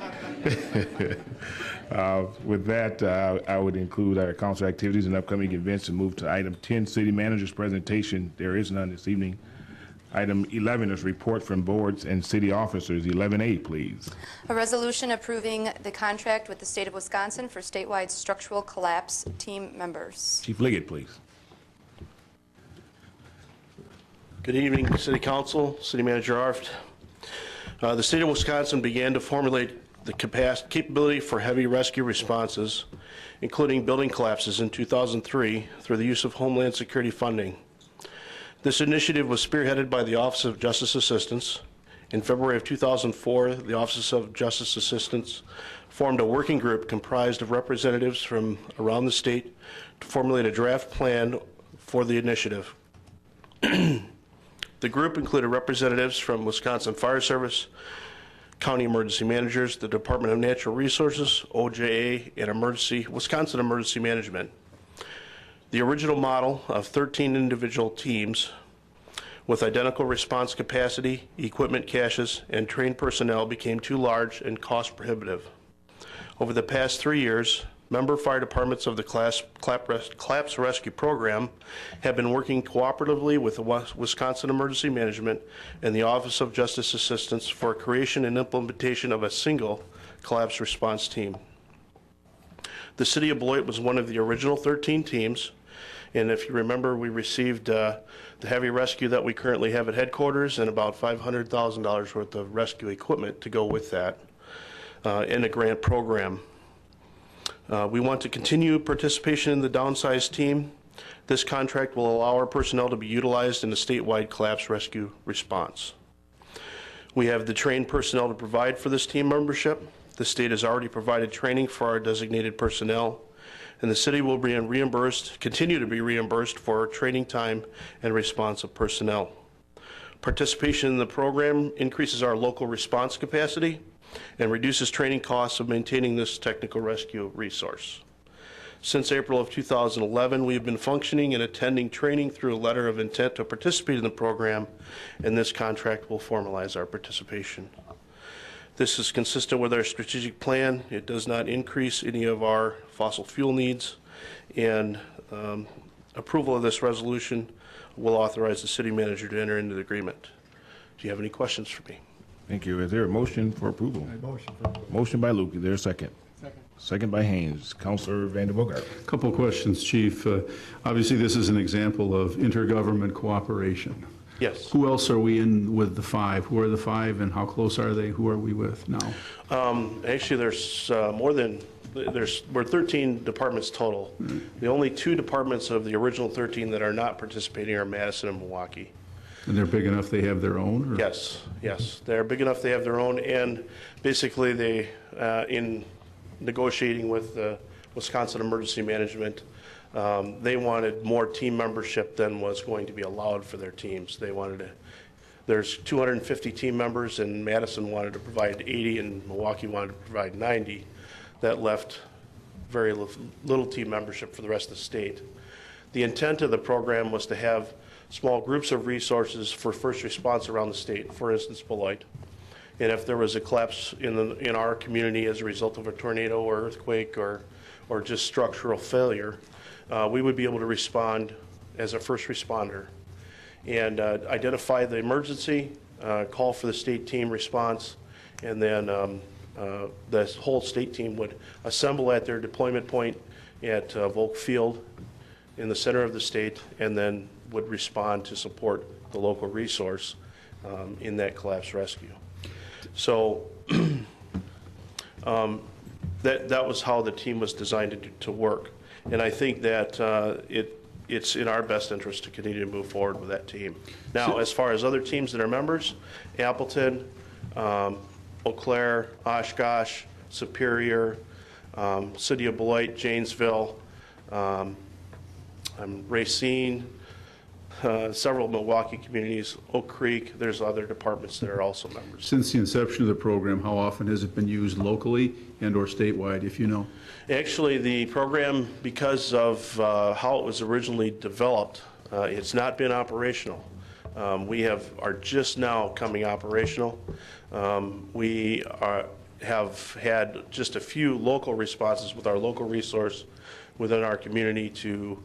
With that, I would include our council activities and upcoming events and move to item 10, City Manager's presentation. There is none this evening. Item 11 is report from boards and city officers. 11A, please.
A resolution approving the contract with the state of Wisconsin for statewide structural collapse team members.
Chief Liggett, please.
Good evening, City Council, City Manager Arft. The state of Wisconsin began to formulate the capability for heavy rescue responses, including building collapses, in 2003 through the use of Homeland Security funding. This initiative was spearheaded by the Office of Justice Assistance. In February of 2004, the Office of Justice Assistance formed a working group comprised of representatives from around the state to formulate a draft plan for the initiative. The group included representatives from Wisconsin Fire Service, county emergency managers, the Department of Natural Resources, OJA, and Wisconsin Emergency Management. The original model of 13 individual teams with identical response capacity, equipment caches, and trained personnel became too large and cost prohibitive. Over the past 3 years, Member fire departments of the CLAPS Rescue Program have been working cooperatively with the Wisconsin Emergency Management and the Office of Justice Assistance for creation and implementation of a single CLAPS response team. The City of Beloit was one of the original 13 teams, and if you remember, we received the heavy rescue that we currently have at headquarters and about $500,000 worth of rescue equipment to go with that in a grant program. We want to continue participation in the downsized team. This contract will allow our personnel to be utilized in the statewide collapse rescue response. We have the trained personnel to provide for this team membership. The state has already provided training for our designated personnel, and the city will be continue to be reimbursed for our training time and response of personnel. Participation in the program increases our local response capacity and reduces training costs of maintaining this technical rescue resource. Since April of 2011, we have been functioning and attending training through a letter of intent to participate in the program, and this contract will formalize our participation. This is consistent with our strategic plan. It does not increase any of our fossil fuel needs, and approval of this resolution will authorize the city manager to enter into the agreement. Do you have any questions for me?
Thank you. Is there a motion for approval?
Motion for approval.
Motion by Luke. Is there a second?
Second.
Second by Haynes. Councilor Vanderboogart.
Couple questions, Chief. Obviously, this is an example of intergovernment cooperation.
Yes.
Who else are we in with the 5? Who are the 5, and how close are they? Who are we with now?
Actually, there's we're 13 departments total. The only 2 departments of the original 13 that are not participating are Madison and Milwaukee.
And they're big enough they have their own? Or?
Yes, yes. They're big enough they have their own, and basically they, in negotiating with the Wisconsin Emergency Management, they wanted more team membership than was going to be allowed for their teams. They wanted to, there's 250 team members, and Madison wanted to provide 80, and Milwaukee wanted to provide 90. That left very little team membership for the rest of the state. The intent of the program was to have small groups of resources for first response around the state, for instance, Beloit. And if there was a collapse in our community as a result of a tornado or earthquake or just structural failure, we would be able to respond as a first responder and identify the emergency, call for the state team response, and then the whole state team would assemble at their deployment point at Volk Field in the center of the state, and then would respond to support the local resource in that collapse rescue. So that was how the team was designed to work. And I think that it's in our best interest to continue to move forward with that team. Now, as far as other teams that are members, Appleton, Eau Claire, Oshkosh, Superior, City of Beloit, Janesville, Racine, several Milwaukee communities, Oak Creek, there's other departments that are also members.
Since the inception of the program, how often has it been used locally and or are if you know?
Actually, the program, because of how it was originally developed, it's not been operational. We are just now coming operational. We have had just a few local responses with our local resource within our community to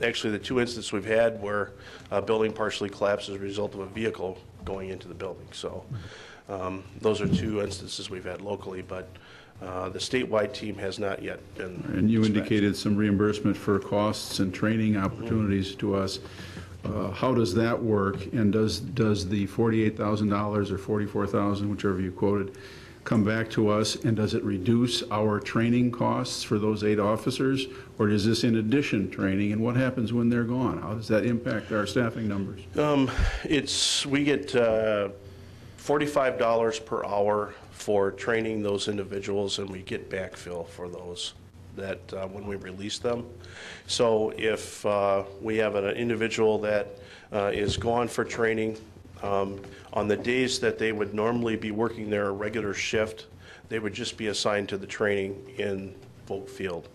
actually the 2 instances we've had where a building partially collapsed as a result of a vehicle going into the building. So those are 2 instances we've had locally, but the statewide team has not yet been.
And you indicated some reimbursement for costs and training opportunities to us. How does that work? And does the $48,000 or $44,000, whichever you quoted, come back to us, and does it reduce our training costs for those 8 officers, or is this in addition training, and what happens when they're gone? How does that impact our staffing numbers?
We get $45 per hour for training those individuals, and we get backfill for those that when we release them. So if we have an individual that is gone for training, on the days that they would normally be working their regular shift, they would just be assigned to the training in Volk Field.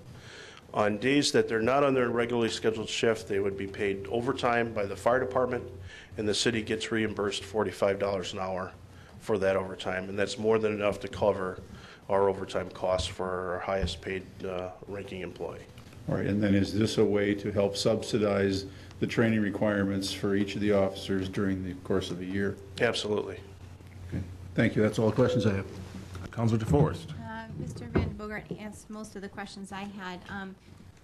On days that they're not on their regularly scheduled shift, they would be paid overtime by the fire department, and the city gets reimbursed $45 an hour for that overtime, and that's more than enough to cover our overtime costs for our highest paid ranking employee.
All right, and then is this a way to help subsidize the training requirements for each of the officers during the course of a year?
Absolutely.
Okay. Thank you. That's all the questions I have.
Councilor DeForest.
Mr. Van Bogart asked most of the questions I had.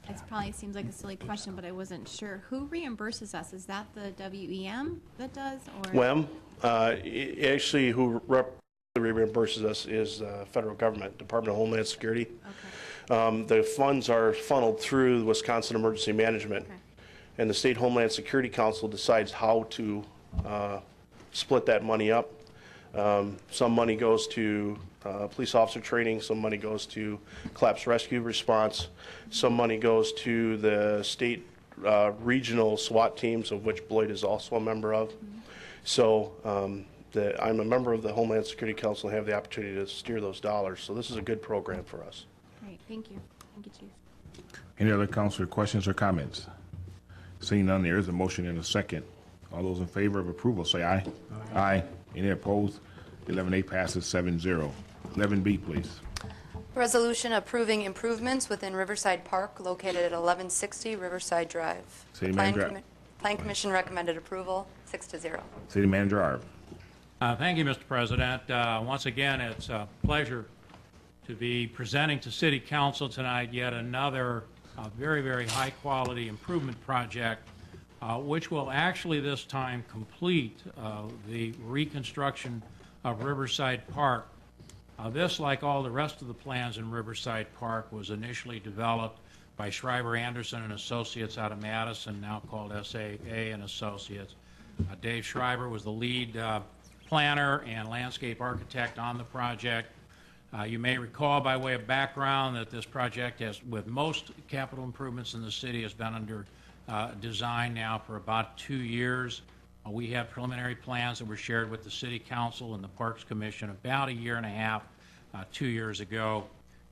It probably seems like a silly question, but I wasn't sure. Who reimburses us? Is that the WEM that does? Or
WEM, actually, who reimburses us is federal government, Department of Homeland Security. Okay. The funds are funneled through the Wisconsin Emergency Management, okay, and the State Homeland Security Council decides how to split that money up. Some money goes to police officer training, some money goes to collapse rescue response, some money goes to the state regional SWAT teams, of which Beloit is also a member of. Mm-hmm. So I'm a member of the Homeland Security Council and have the opportunity to steer those dollars. So this is a good program for us.
Great, thank you. Thank you, Chief.
Any other councilor questions or comments? Seeing none, there is a motion and a second. All those in favor of approval say aye. Aye. Aye. Any opposed? 11A passes 7-0. 11B, please.
Resolution approving improvements within Riverside Park located at 1160 Riverside Drive.
City Manager.
Plan Commission recommended approval, 6-0.
City Manager Arv.
Thank you, Mr. President. Once again, it's a pleasure to be presenting to City Council tonight yet another very, very high-quality improvement project, which will actually this time complete the reconstruction of Riverside Park. This, like all the rest of the plans in Riverside Park, was initially developed by Schreiber Anderson and Associates out of Madison, now called SAA and Associates. Dave Schreiber was the lead planner and landscape architect on the project. You may recall, by way of background, that this project has, with most capital improvements in the city, has been under design now for about 2 years. We have preliminary plans that were shared with the City Council and the Parks Commission about 1.5 years, 2 years ago.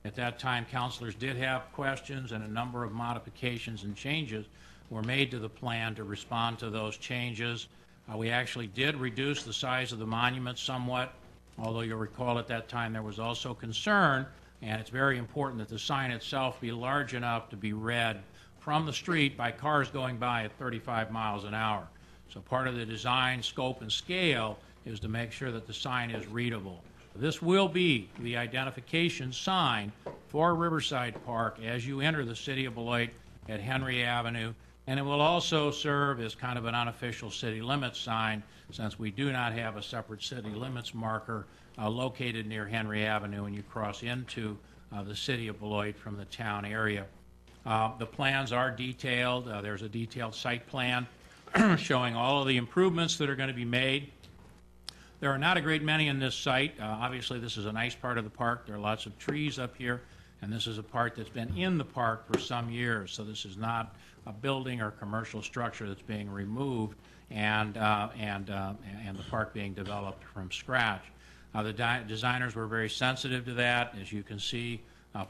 At that time, councilors did have questions, and a number of modifications and changes were made to the plan to respond to those changes. We actually did reduce the size of the monument somewhat, although you'll recall at that time there was also concern, and it's very important that the sign itself be large enough to be read from the street by cars going by at 35 miles an hour. So part of the design, scope, and scale is to make sure that the sign is readable. This will be the identification sign for Riverside Park as you enter the city of Beloit at Henry Avenue, and it will also serve as kind of an unofficial city limits sign, since we do not have a separate city limits marker located near Henry Avenue when you cross into the city of Beloit from the town area. The plans are detailed. There's a detailed site plan showing all of the improvements that are going to be made. There are not a great many in this site. Obviously, this is a nice part of the park. There are lots of trees up here, and this is a part that's been in the park for some years. So this is not a building or commercial structure that's being removed and the park being developed from scratch. The designers were very sensitive to that, as you can see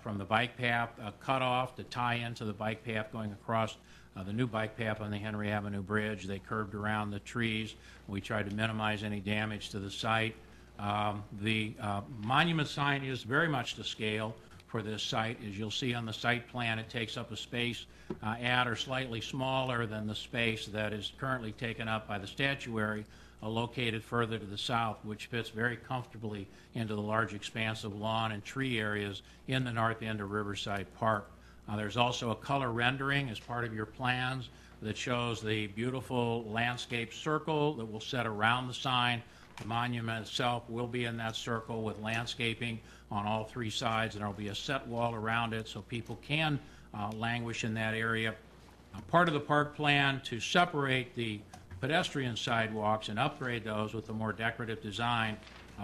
from the bike path cutoff to tie into the bike path going across the new bike path on the Henry Avenue Bridge. They curved around the trees. We tried to minimize any damage to the site. The monument sign is very much to scale for this site. As you'll see on the site plan, it takes up a space at or slightly smaller than the space that is currently taken up by the statuary located further to the south, which fits very comfortably into the large expanse of lawn and tree areas in the north end of Riverside Park. There's also a color rendering as part of your plans that shows the beautiful landscape circle that will set around the sign. The monument itself will be in that circle with landscaping on all 3 sides, and there will be a set wall around it so people can languish in that area. Part of the park plan to separate the pedestrian sidewalks and upgrade those with a more decorative design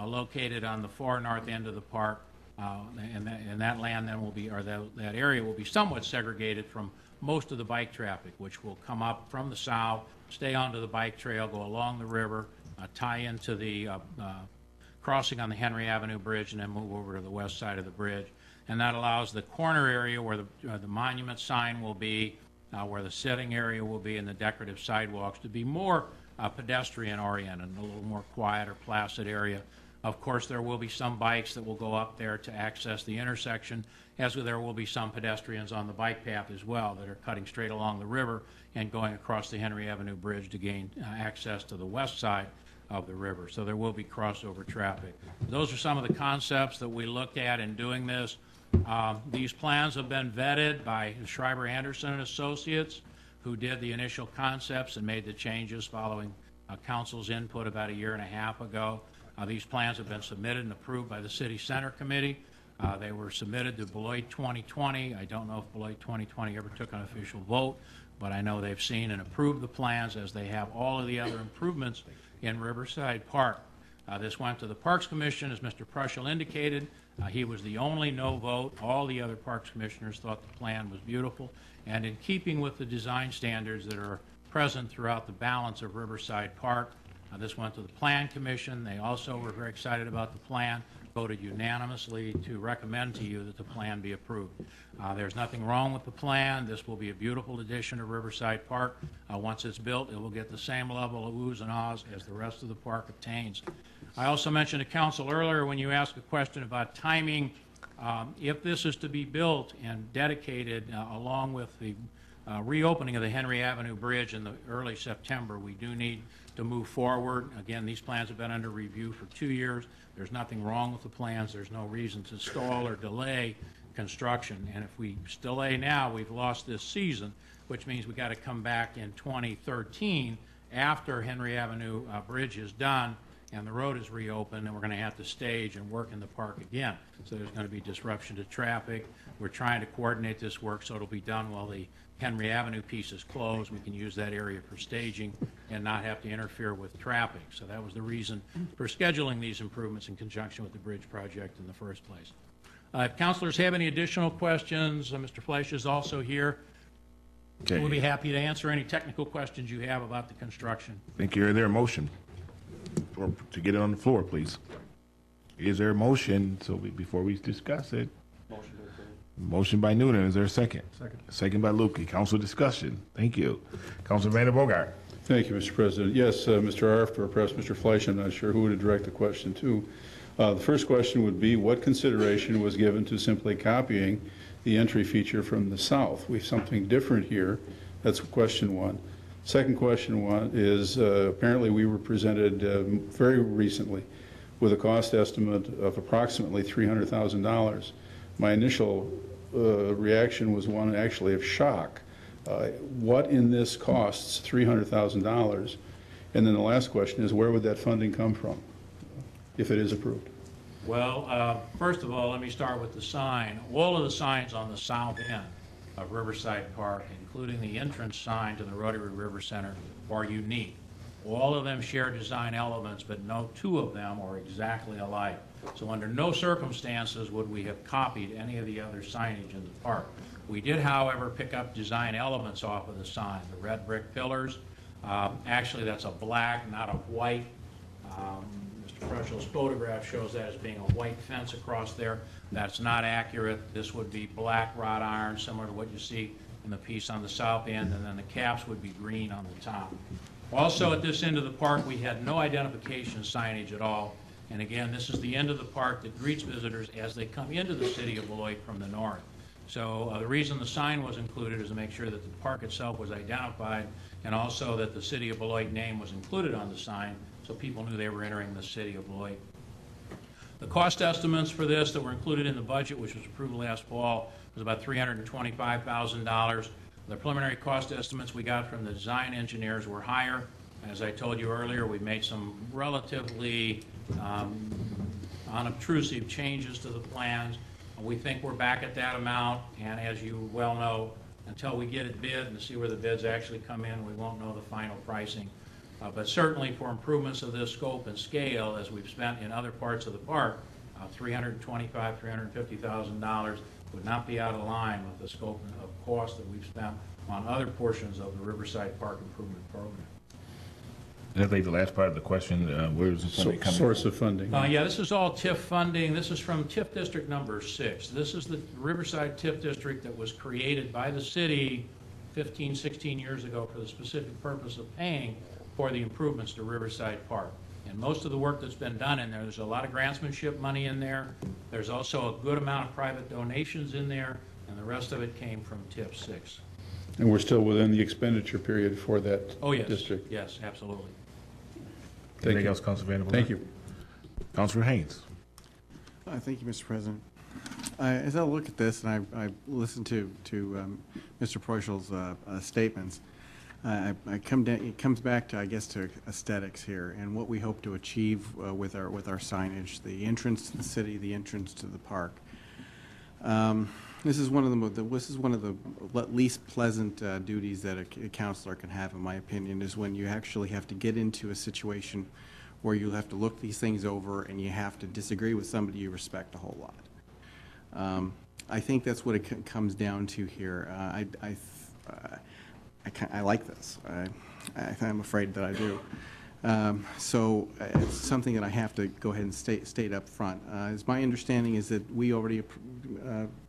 located on the far north end of the park. And that land then will be, or that area will be somewhat segregated from most of the bike traffic, which will come up from the south, stay onto the bike trail, go along the river, tie into the crossing on the Henry Avenue Bridge, and then move over to the west side of the bridge. And that allows the corner area where the monument sign will be, where the sitting area will be, and the decorative sidewalks to be more pedestrian oriented, a little more quiet or placid area Of course, there will be some bikes that will go up there to access the intersection, as there will be some pedestrians on the bike path as well that are cutting straight along the river and going across the Henry Avenue Bridge to gain access to the west side of the river. So there will be crossover traffic. Those are some of the concepts that we looked at in doing this. These plans have been vetted by Schreiber Anderson and Associates, who did the initial concepts and made the changes following council's input about a year and a half ago. These plans have been submitted and approved by the City Center Committee. They were submitted to Beloit 2020. I don't know if Beloit 2020 ever took an official vote, but I know they've seen and approved the plans, as they have all of the other improvements in Riverside Park. This went to the Parks Commission, as Mr. Prushel indicated. He was the only no vote. All the other Parks Commissioners thought the plan was beautiful and in keeping with the design standards that are present throughout the balance of Riverside Park. This went to the Plan Commission. They also were very excited about the plan, voted unanimously to recommend to you that the plan be approved. There's nothing wrong with the plan. This will be a beautiful addition to Riverside Park. Once it's built, it will get the same level of oohs and ahs as the rest of the park obtains. I also mentioned to council earlier, when you asked a question about timing, if this is to be built and dedicated along with the reopening of the Henry Avenue Bridge in the early September, we do need to move forward. Again, these plans have been under review for 2 years. There's nothing wrong with the plans. There's no reason to stall or delay construction. And if we delay now, we've lost this season, which means we got to come back in 2013 after Henry Avenue Bridge is done and the road is reopened, and we're going to have to stage and work in the park again. So there's going to be disruption to traffic. We're trying to coordinate this work so it'll be done while the Henry Avenue piece is closed. We can use that area for staging and not have to interfere with traffic. So that was the reason for scheduling these improvements in conjunction with the bridge project in the first place. If councilors have any additional questions, Mr. Fleisch is also here.
Okay.
We'll be happy to answer any technical questions you have about the construction.
Thank you. Is there a motion to get it on the floor, please? Is there a motion, before we discuss it?
Motion to approve.
Motion by Noonan. Is there a second?
Second.
Second by Lukey. Council discussion. Thank you. Councilman Vander Bogart.
Thank you, Mr. President. Yes, Mr. Arft, or perhaps Mr. Fleisch, I'm not sure who to direct the question to. The first question would be, what consideration was given to simply copying the entry feature from the south? We have something different here. That's question one. Second question is, apparently we were presented very recently with a cost estimate of approximately $300,000. My initial reaction was one actually of shock. What in this costs $300,000? And then the last question is, where would that funding come from if it is approved?
Well, first of all, let me start with the sign. All of the signs on the south end of Riverside Park, including the entrance sign to the Rotary River Center, are unique. All of them share design elements, but no two of them are exactly alike. So under no circumstances would we have copied any of the other signage in the park. We did, however, pick up design elements off of the sign. The red brick pillars, actually that's a black, not a white. Mr. Prushell's photograph shows that as being a white fence across there. That's not accurate. This would be black wrought iron, similar to what you see in the piece on the south end, and then the caps would be green on the top. Also, at this end of the park, we had no identification signage at all. And again, this is the end of the park that greets visitors as they come into the city of Beloit from the north. So the reason the sign was included is to make sure that the park itself was identified, and also that the city of Beloit name was included on the sign so people knew they were entering the city of Beloit. The cost estimates for this that were included in the budget, which was approved last fall, was about $325,000. The preliminary cost estimates we got from the design engineers were higher. As I told you earlier, we made some relatively unobtrusive changes to the plans. We think we're back at that amount, and as you well know, until we get it bid and see where the bids actually come in, we won't know the final pricing. But certainly for improvements of this scope and scale, as we've spent in other parts of the park, $325,000, $350,000 would not be out of line with the scope of cost that we've spent on other portions of the Riverside Park Improvement Program.
And I think the last part of the question, where is the funding coming from?
Source of funding.
Yeah, this is all TIF funding. This is from TIF District number 6. This is the Riverside TIF District that was created by the city 15, 16 years ago for the specific purpose of paying for the improvements to Riverside Park. And most of the work that's been done in there, there's a lot of grantsmanship money in there. There's also a good amount of private donations in there, and the rest of it came from TIP 6.
And we're still within the expenditure period for that
Oh, yes.
district?
Yes, absolutely.
Thank
Anything
you.
else, Councilor Vanderbilt?
Thank you.
Councilor Haynes.
Thank you, Mr. President. As I look at this and I listen to Mr. Preuschel's statements, it comes back to, I guess, to aesthetics here and what we hope to achieve with our signage, the entrance to the city, the entrance to the park. This is one of the least pleasant duties that a councilor can have, in my opinion, is when you actually have to get into a situation where you have to look these things over and you have to disagree with somebody you respect a whole lot. I think that's what it comes down to here. I like this. I'm afraid that I do. So it's something that I have to go ahead and state up front. As my understanding is that we already,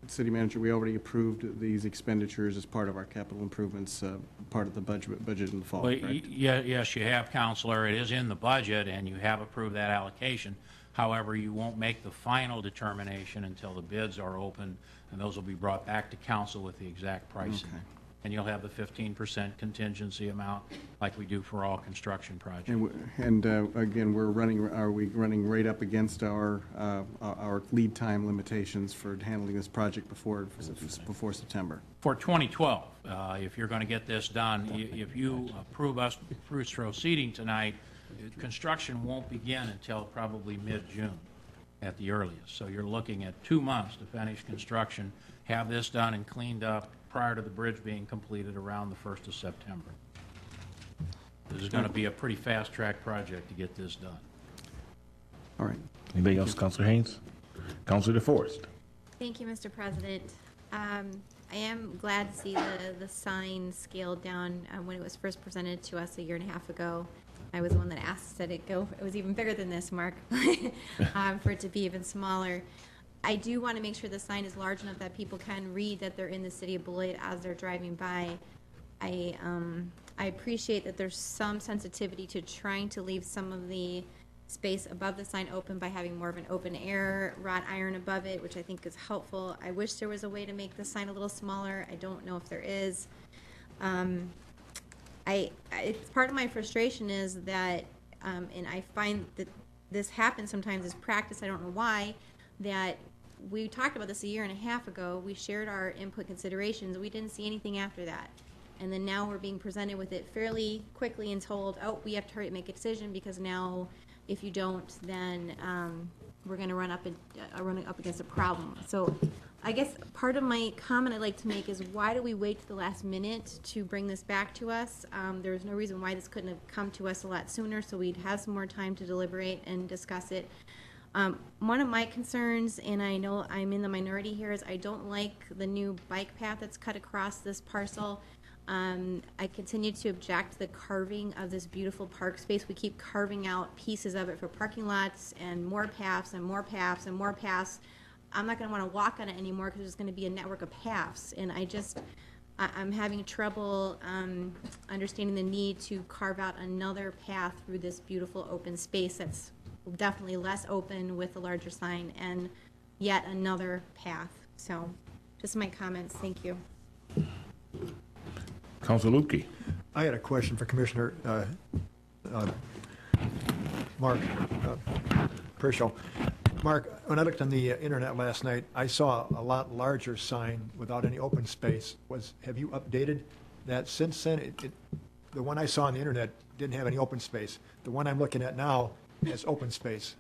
City Manager, we already approved these expenditures as part of our capital improvements, part of the budget in the fall,
Well,
correct?
yes, you have, Counselor. It is in the budget, and you have approved that allocation. However, you won't make the final determination until the bids are open, and those will be brought back to council with the exact pricing.
Okay.
And you'll have the 15% contingency amount like we do for all construction projects.
And again, are we running right up against our lead time limitations for handling this project before September?
For 2012, if you're going to get this done, if you approve us proceeding tonight, construction won't begin until probably mid-June at the earliest. So you're looking at 2 months to finish construction, have this done and cleaned up prior to the bridge being completed around the 1st of September. This is going to be a pretty fast-track project to get this done.
All right.
Anything else, Councilor Haynes? Councilor DeForest.
Thank you, Mr. President. I am glad to see the sign scaled down when it was first presented to us a year and a half ago. I was the one that asked that it was even bigger than this, Mark, for it to be even smaller. I do want to make sure the sign is large enough that people can read that they're in the city of Beloit as they're driving by. I appreciate that there's some sensitivity to trying to leave some of the space above the sign open by having more of an open air wrought iron above it, which I think is helpful. I wish there was a way to make the sign a little smaller. I don't know if there is. It's part of my frustration is that, and I find that this happens sometimes as practice, I don't know why, that we talked about this a year and a half ago. We shared our input considerations. We didn't see anything after that. And then now we're being presented with it fairly quickly and told, oh, we have to hurry and make a decision because now if you don't, then we're going to run up against a problem. So I guess part of my comment I'd like to make is why do we wait to the last minute to bring this back to us? There's no reason why this couldn't have come to us a lot sooner so we'd have some more time to deliberate and discuss it. One of my concerns, and I know I'm in the minority here, is I don't like the new bike path that's cut across this parcel. I continue to object to the carving of this beautiful park space. We keep carving out pieces of it for parking lots and more paths and more paths and more paths. I'm not going to want to walk on it anymore because there's going to be a network of paths. And I'm having trouble understanding the need to carve out another path through this beautiful open space that's definitely less open with a larger sign and yet another path. So just my comments. Thank you.
Councilor Lupke.
I had a question for Commissioner Mark Preuschel. Mark, when I looked on the internet last night, I saw a lot larger sign without any open space. Have you updated that since then? The one I saw on the internet didn't have any open space. The one I'm looking at now has open space.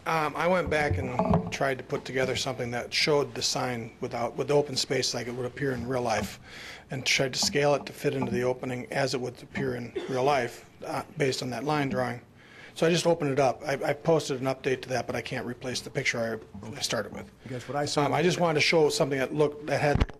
I went back and tried to put together something that showed the sign with open space like it would appear in real life, and tried to scale it to fit into the opening as it would appear in real life based on that line drawing. So I just opened it up. I posted an update to that, but I can't replace the picture I started with.
Because what I saw,
I just wanted to show something that had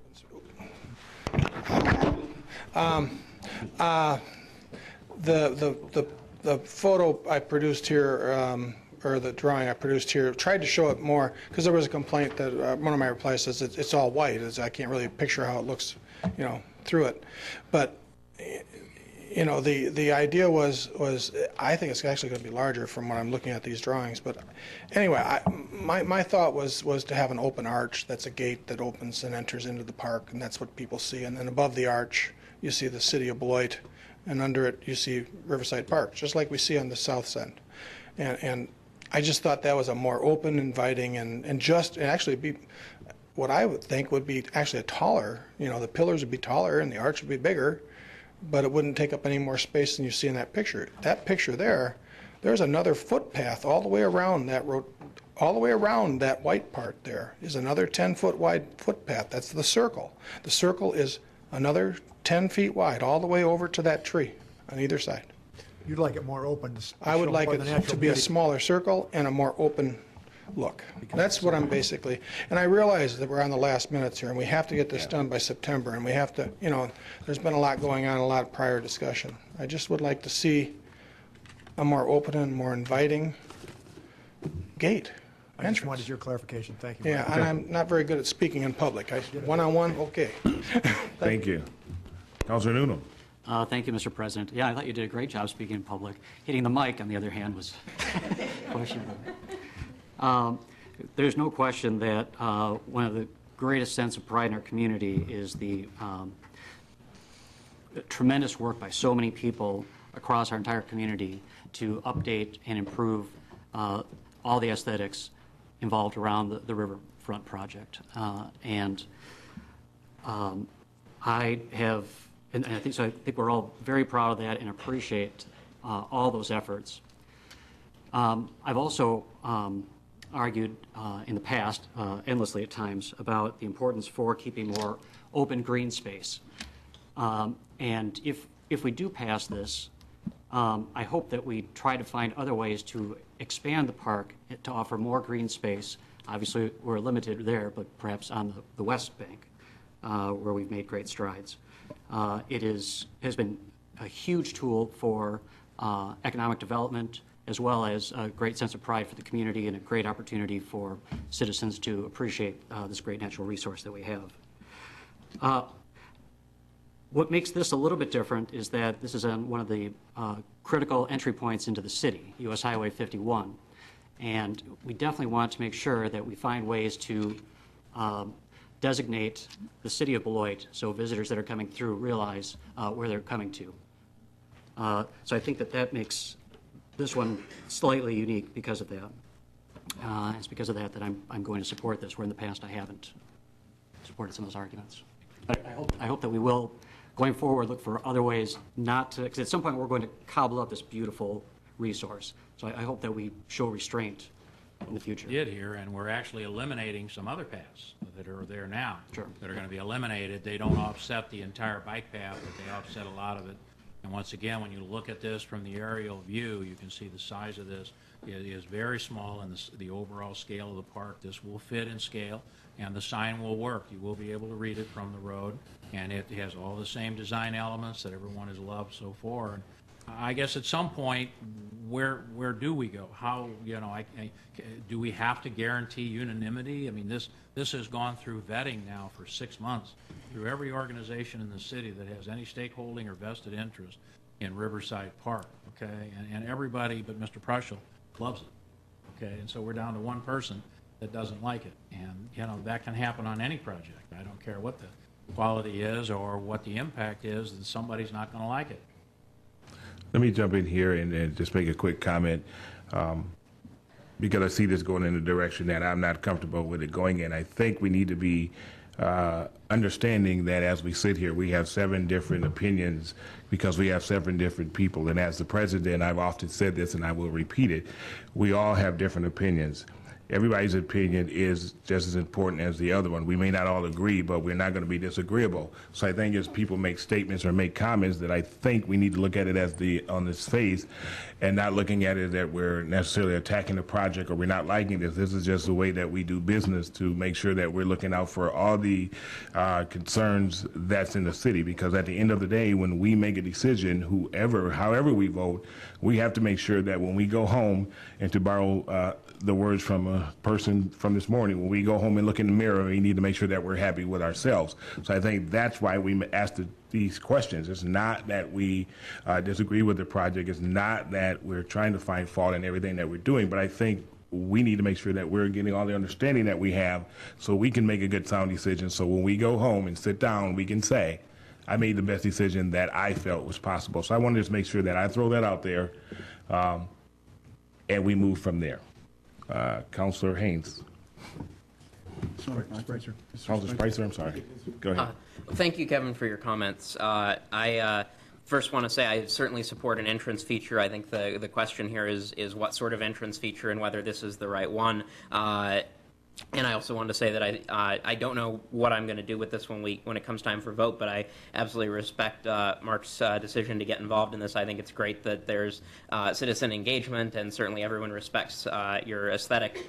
the photo I produced here. Or the drawing I produced here, tried to show it more because there was a complaint that one of my replies says it's all white. I can't really picture how it looks, through it. But you know, the idea was I think it's actually going to be larger from what I'm looking at these drawings. But anyway, my thought was to have an open arch that's a gate that opens and enters into the park, and that's what people see. And then above the arch, you see the city of Beloit, and under it, you see Riverside Park, just like we see on the south end. And I just thought that was a more open, inviting, and actually be what I would think would be actually a taller, you know, the pillars would be taller and the arch would be bigger, but it wouldn't take up any more space than you see in that picture. That picture there's another footpath all the way around that road, all the way around that white part there is another 10-foot wide footpath. That's the circle. The circle is another 10 feet wide all the way over to that tree on either side.
You'd like it more open to
I would
show
like
more
it
the natural
to be a
beauty.
smaller circle and a more open look. That's what I'm basically, and I realize that we're on the last minutes here and we have to get this done by September, and we have to, you know, there's been a lot going on, a lot of prior discussion. I just would like to see a more open and more inviting gate.
I just wanted your clarification. Thank you.
Yeah, and I'm not very good at speaking in public. One-on-one, okay.
Thank you. Councilor Noonan.
Thank you, Mr. President. Yeah, I thought you did a great job speaking in public. Hitting the mic, on the other hand, was questionable. There's no question that one of the greatest sense of pride in our community is the tremendous work by so many people across our entire community to update and improve all the aesthetics involved around the riverfront project. I think we're all very proud of that and appreciate all those efforts. I've also argued in the past, endlessly at times, about the importance for keeping more open green space. And if we do pass this, I hope that we try to find other ways to expand the park to offer more green space. Obviously, we're limited there, but perhaps on the west bank, where we've made great strides. It has been a huge tool for economic development, as well as a great sense of pride for the community and a great opportunity for citizens to appreciate this great natural resource that we have. What makes this a little bit different is that this is on one of the critical entry points into the city, US Highway 51. And we definitely want to make sure that we find ways to designate the city of Beloit so visitors that are coming through realize where they're coming to. So I think that makes this one slightly unique because of that. It's because of that I'm going to support this, where in the past I haven't supported some of those arguments. But I hope that we will, going forward, look for other ways not to, because at some point we're going to cobble up this beautiful resource. So I hope that we show restraint in the future.
Did here, and we're actually eliminating some other paths that are there now.
Sure.
That are going to be eliminated. They don't offset the entire bike path, but they offset a lot of it. And once again, when you look at this from the aerial view, you can see the size of this. It is very small in the overall scale of the park. This will fit in scale, and the sign will work. You will be able to read it from the road, and it has all the same design elements that everyone has loved so far. And I guess at some point, where do we go? How, you know, do we have to guarantee unanimity? I mean, this has gone through vetting now for 6 months through every organization in the city that has any stakeholding or vested interest in Riverside Park, okay? And everybody but Mr. Prushel loves it, okay? And so we're down to one person that doesn't like it. And, you know, that can happen on any project. I don't care what the quality is or what the impact is, and somebody's not going to like it.
Let me jump in here and just make a quick comment, because I see this going in a direction that I'm not comfortable with it going in. I think we need to be understanding that as we sit here, we have 7 different opinions because we have 7 different people. And as the president, I've often said this and I will repeat it, we all have different opinions. Everybody's opinion is just as important as the other one. We may not all agree, but we're not going to be disagreeable. So I think as people make statements or make comments, that I think we need to look at it as on its face and not looking at it that we're necessarily attacking the project or we're not liking this. This is just the way that we do business to make sure that we're looking out for all the concerns that's in the city. Because at the end of the day, when we make a decision, however we vote, we have to make sure that when we go home, and to borrow the words from a person from this morning. When we go home and look in the mirror, we need to make sure that we're happy with ourselves. So I think that's why we asked these questions. It's not that we disagree with the project. It's not that we're trying to find fault in everything that we're doing. But I think we need to make sure that we're getting all the understanding that we have so we can make a good sound decision. So when we go home and sit down, we can say, I made the best decision that I felt was possible. So I wanted to just make sure that I throw that out there, and we move from there. Councilor Haynes. Councilor Spicer, I'm sorry. Go ahead.
Thank you, Kevin, for your comments. I first want to say I certainly support an entrance feature. I think the question here is what sort of entrance feature and whether this is the right one. And I also wanted to say that I don't know what I'm going to do with this when it comes time for vote, but I absolutely respect Mark's decision to get involved in this. I think it's great that there's citizen engagement, and certainly everyone respects your aesthetic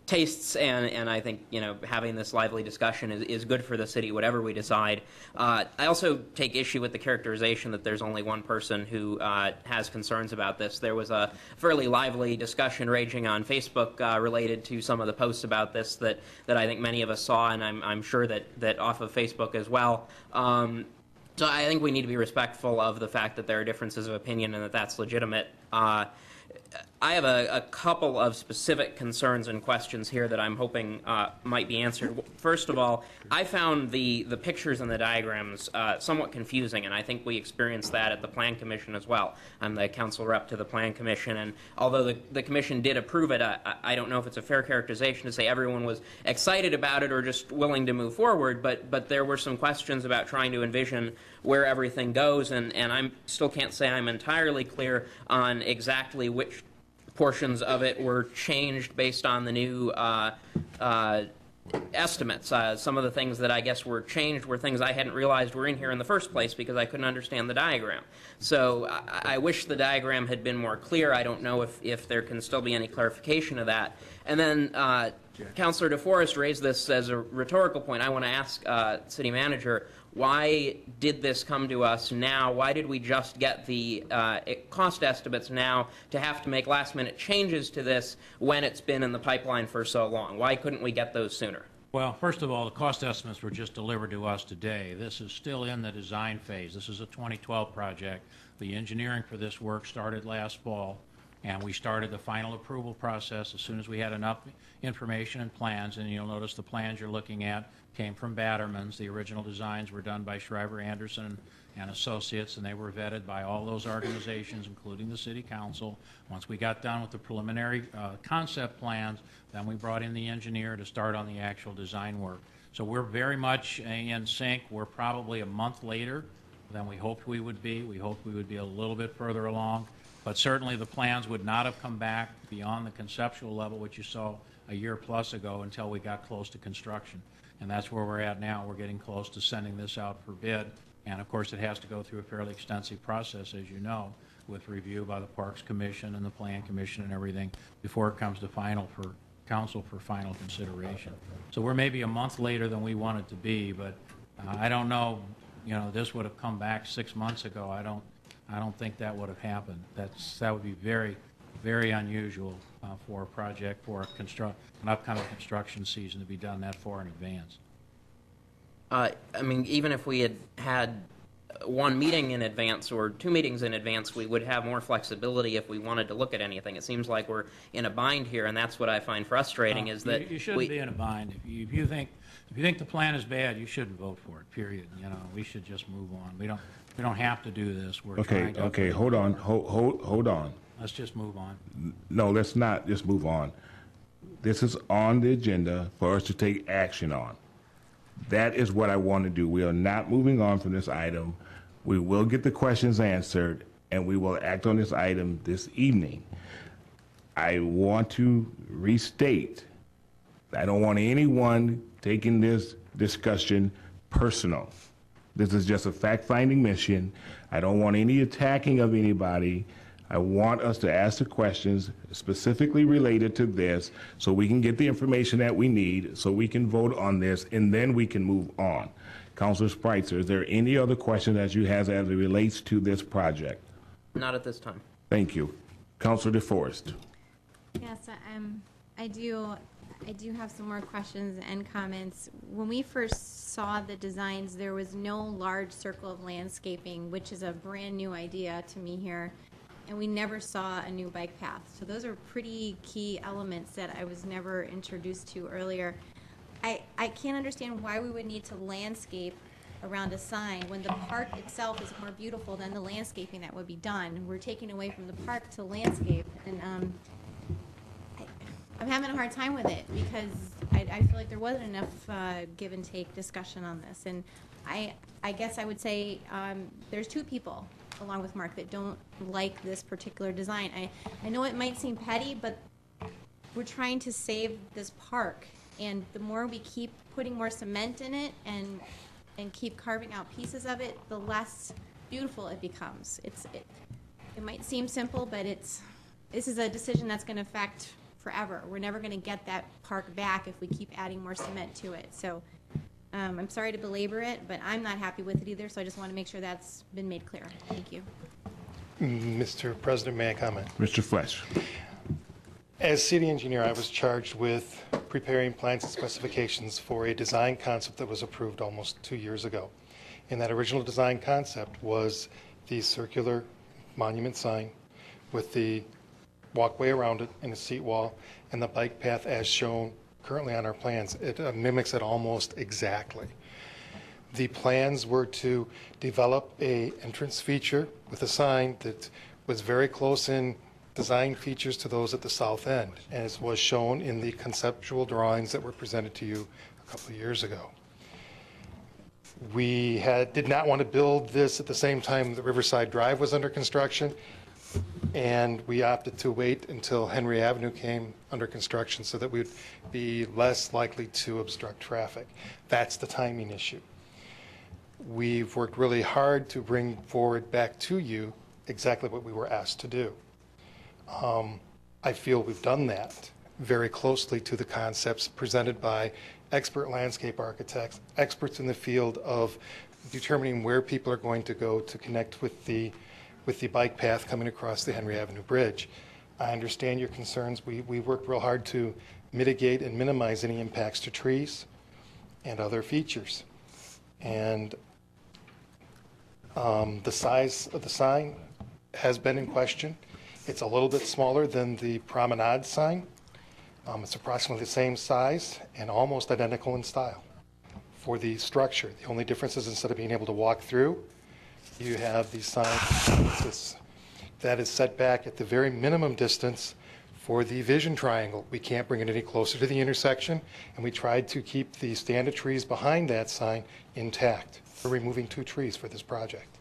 tastes, and I think, you know, having this lively discussion is good for the city, whatever we decide. I also take issue with the characterization that there's only one person who has concerns about this. There was a fairly lively discussion raging on Facebook related to some of the posts about this that I think many of us saw, and I'm sure that off of Facebook as well. So I think we need to be respectful of the fact that there are differences of opinion and that that's legitimate. I have a couple of specific concerns and questions here that I'm hoping might be answered. First of all, I found the pictures and the diagrams somewhat confusing, and I think we experienced that at the Plan Commission as well. I'm the council rep to the Plan Commission, and although the Commission did approve it, I don't know if it's a fair characterization to say everyone was excited about it or just willing to move forward, but there were some questions about trying to envision where everything goes, and I still can't say I'm entirely clear on exactly which portions of it were changed based on the new estimates. Some of the things that I guess were changed were things I hadn't realized were in here in the first place because I couldn't understand the diagram. So I wish the diagram had been more clear. I don't know if there can still be any clarification of that. And then Councilor DeForest raised this as a rhetorical point. I want to ask City Manager, why did this come to us now? Why did we just get the cost estimates now to have to make last-minute changes to this when it's been in the pipeline for so long? Why couldn't we get those sooner?
Well, first of all, the cost estimates were just delivered to us today. This is still in the design phase. This is a 2012 project. The engineering for this work started last fall, and we started the final approval process as soon as we had enough information and plans. And you'll notice the plans you're looking at came from Batterman's. The original designs were done by Shriver Anderson and Associates, and they were vetted by all those organizations, including the City Council. Once we got done with the preliminary concept plans, then we brought in the engineer to start on the actual design work. So we're very much in sync. We're probably a month later than we hoped we would be. We hoped we would be a little bit further along, but certainly the plans would not have come back beyond the conceptual level, which you saw a year plus ago, until we got close to construction. And that's where we're at now. We're getting close to sending this out for bid. And of course, it has to go through a fairly extensive process, as you know, with review by the Parks Commission and the Plan Commission and everything before it comes to council for final consideration. So we're maybe a month later than we wanted to be, but I don't know, you know, this would have come back 6 months ago. I don't think that would have happened. That would be very, very unusual for a project, for an upcoming construction season to be done that far in advance.
I mean, even if we had one meeting in advance or two meetings in advance, we would have more flexibility if we wanted to look at anything. It seems like we're in a bind here, and that's what I find frustrating. Is that
you shouldn't be in a bind. If you think the plan is bad, you shouldn't vote for it. Period. You know, we should just move on. We don't have to do this. We're trying to.
Okay. Hold on.
Let's just move on.
No, let's not just move on. This is on the agenda for us to take action on. That is what I want to do. We are not moving on from this item. We will get the questions answered, and we will act on this item this evening. I want to restate, I don't want anyone taking this discussion personal. This is just a fact-finding mission. I don't want any attacking of anybody. I want us to ask the questions specifically related to this so we can get the information that we need so we can vote on this, and then we can move on. Councilor Spreitzer, is there any other question that you have as it relates to this project?
Not at this time.
Thank you. Councilor DeForest.
Yes, I do have some more questions and comments. When we first saw the designs, there was no large circle of landscaping, which is a brand new idea to me here. And we never saw a new bike path. So those are pretty key elements that I was never introduced to earlier. I can't understand why we would need to landscape around a sign when the park itself is more beautiful than the landscaping that would be done. We're taking away from the park to landscape, and I'm having a hard time with it because I feel like there wasn't enough give and take discussion on this. And I guess I would say there's two people, along with Mark, that don't like this particular design. I know it might seem petty, but we're trying to save this park. And the more we keep putting more cement in it and keep carving out pieces of it, the less beautiful it becomes. It might seem simple, but this is a decision that's going to affect forever. We're never going to get that park back if we keep adding more cement to it. So I'm sorry to belabor it, but I'm not happy with it either, so I just want to make sure that's been made clear. Thank you.
Mr. President, may I comment?
Mr. Flesch.
As city engineer, I was charged with preparing plans and specifications for a design concept that was approved almost 2 years ago. And that original design concept was the circular monument sign with the walkway around it and a seat wall and the bike path as shown currently on our plans. It mimics it almost exactly. The plans were to develop a entrance feature with a sign that was very close in design features to those at the south end, as was shown in the conceptual drawings that were presented to you a couple of years ago. We did not want to build this at the same time that Riverside Drive was under construction, and we opted to wait until Henry Avenue came under construction so that we'd be less likely to obstruct traffic. That's the timing issue. We've worked really hard to bring forward back to you exactly what we were asked to do. I feel we've done that very closely to the concepts presented by expert landscape architects, experts in the field of determining where people are going to go to connect with the bike path coming across the Henry Avenue Bridge. I understand your concerns. We worked real hard to mitigate and minimize any impacts to trees and other features. And the size of the sign has been in question. It's a little bit smaller than the promenade sign. It's approximately the same size and almost identical in style for the structure. The only difference is instead of being able to walk through, you have the sign that is set back at the very minimum distance for the vision triangle. We can't bring it any closer to the intersection, and we tried to keep the stand of trees behind that sign intact. We're removing 2 trees for this project.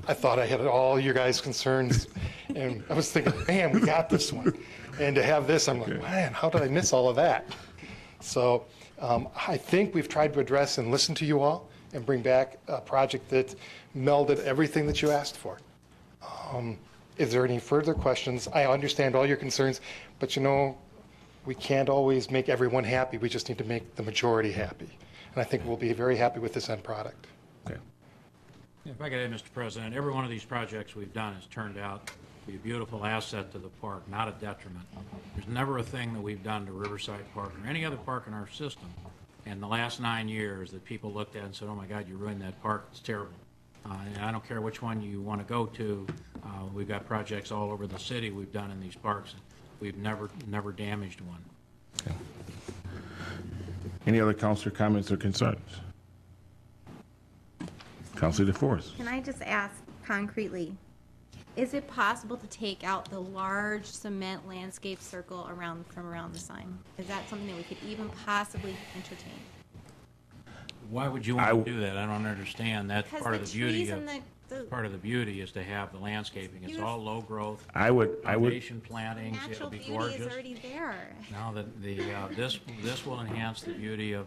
I thought I had all your guys' concerns, and I was thinking, man, we got this one. And to have this, I'm like, man, how did I miss all of that? So I think we've tried to address and listen to you all and bring back a project that melded everything that you asked for. Is there any further questions? I understand all your concerns, but we can't always make everyone happy. We just need to make the majority happy. And I think we'll be very happy with this end product.
Okay.
If I could add, Mr. President, every one of these projects we've done has turned out to be a beautiful asset to the park, not a detriment. There's never a thing that we've done to Riverside Park or any other park in our system in the last 9 years that people looked at and said, oh my God, you ruined that park, it's terrible. And I don't care which one you want to go to. We've got projects all over the city we've done in these parks. We've never damaged one.
Okay. Any other councilor comments or concerns? Councilor DeForest.
Can I just ask concretely, is it possible to take out the large cement landscape circle from around the sign? Is that something that we could even possibly entertain?
Why would you want to do that? I don't understand. That's
Because
part of the beauty of
part
of the beauty is to have the landscaping. It's all low growth.
I would
foundation plantings.
Natural
It'll be
beauty
gorgeous.
is already there.
Now this will enhance the beauty of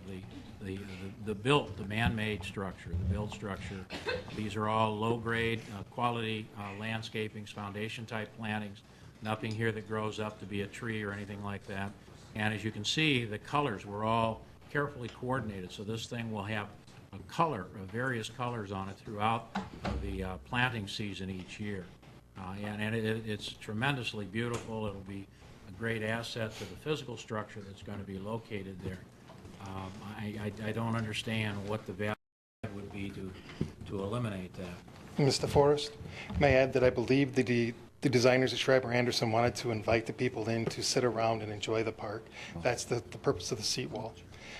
the man-made structure, the built structure. These are all low-grade, quality landscapings, foundation-type plantings. Nothing here that grows up to be a tree or anything like that. And as you can see, the colors were all carefully coordinated, so this thing will have a color, various colors on it throughout the planting season each year. And it's tremendously beautiful. It'll be great asset to the physical structure that's going to be located there. I don't understand what the value would be to eliminate that.
Mr. Forrest, may I add that I believe the designers at Schreiber Anderson wanted to invite the people in to sit around and enjoy the park. That's the purpose of the seat wall.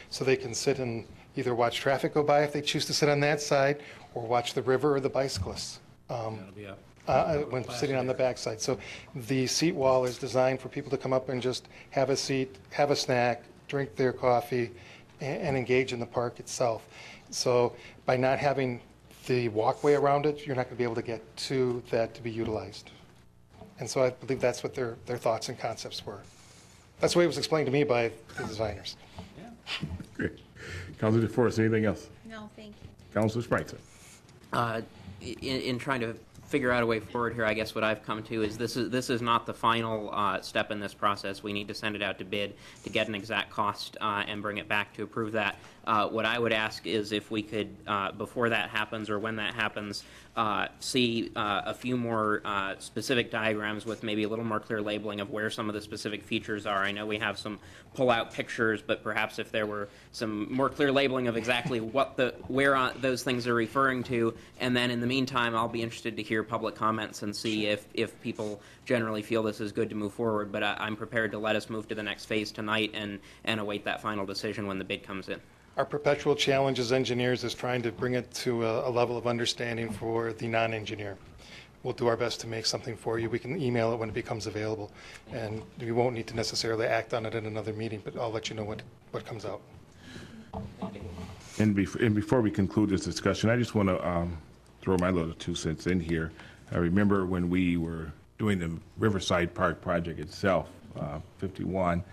So they can sit and either watch traffic go by if they choose to sit on that side, or watch the river or the bicyclists when sitting on the backside. So the seat wall is designed for people to come up and just have a seat, have a snack, drink their coffee, and engage in the park itself. So by not having the walkway around it, you're not going to be able to get to that to be utilized. And so I believe that's what their thoughts and concepts were. That's the way it was explained to me by the designers.
Great. Councilor DeForest, anything else?
No, thank you.
Councilor Spreitzer.
In trying to figure out a way forward here, I guess what I've come to is this is not the final step in this process. We need to send it out to bid to get an exact cost and bring it back to approve that. What I would ask is if we could, before that happens or when that happens, see a few more specific diagrams with maybe a little more clear labeling of where some of the specific features are. I know we have some pull-out pictures, but perhaps if there were some more clear labeling of exactly where those things are referring to, and then in the meantime, I'll be interested to hear public comments and see if people generally feel this is good to move forward. But I'm prepared to let us move to the next phase tonight and await that final decision when the bid comes in.
Our perpetual challenge as engineers is trying to bring it to a level of understanding for the non-engineer. We'll do our best to make something for you. We can email it when it becomes available, and we won't need to necessarily act on it in another meeting, but I'll let you know what comes out.
And before we conclude this discussion, I just want to throw my little 2 cents in here. I remember when we were doing the Riverside Park project itself, 51,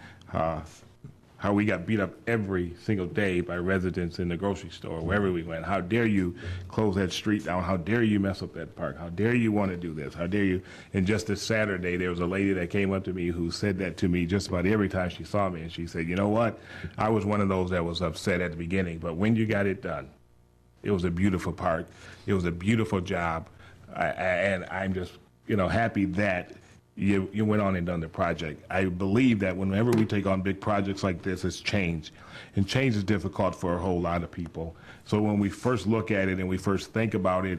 how we got beat up every single day by residents in the grocery store, wherever we went. How dare you close that street down? How dare you mess up that park? How dare you want to do this? How dare you? And just this Saturday, there was a lady that came up to me who said that to me just about every time she saw me. And she said, you know what? I was one of those that was upset at the beginning, but when you got it done, it was a beautiful park. It was a beautiful job. And I'm just, happy that you went on and done the project. I believe that whenever we take on big projects like this, it's change. And change is difficult for a whole lot of people. So when we first look at it and we first think about it,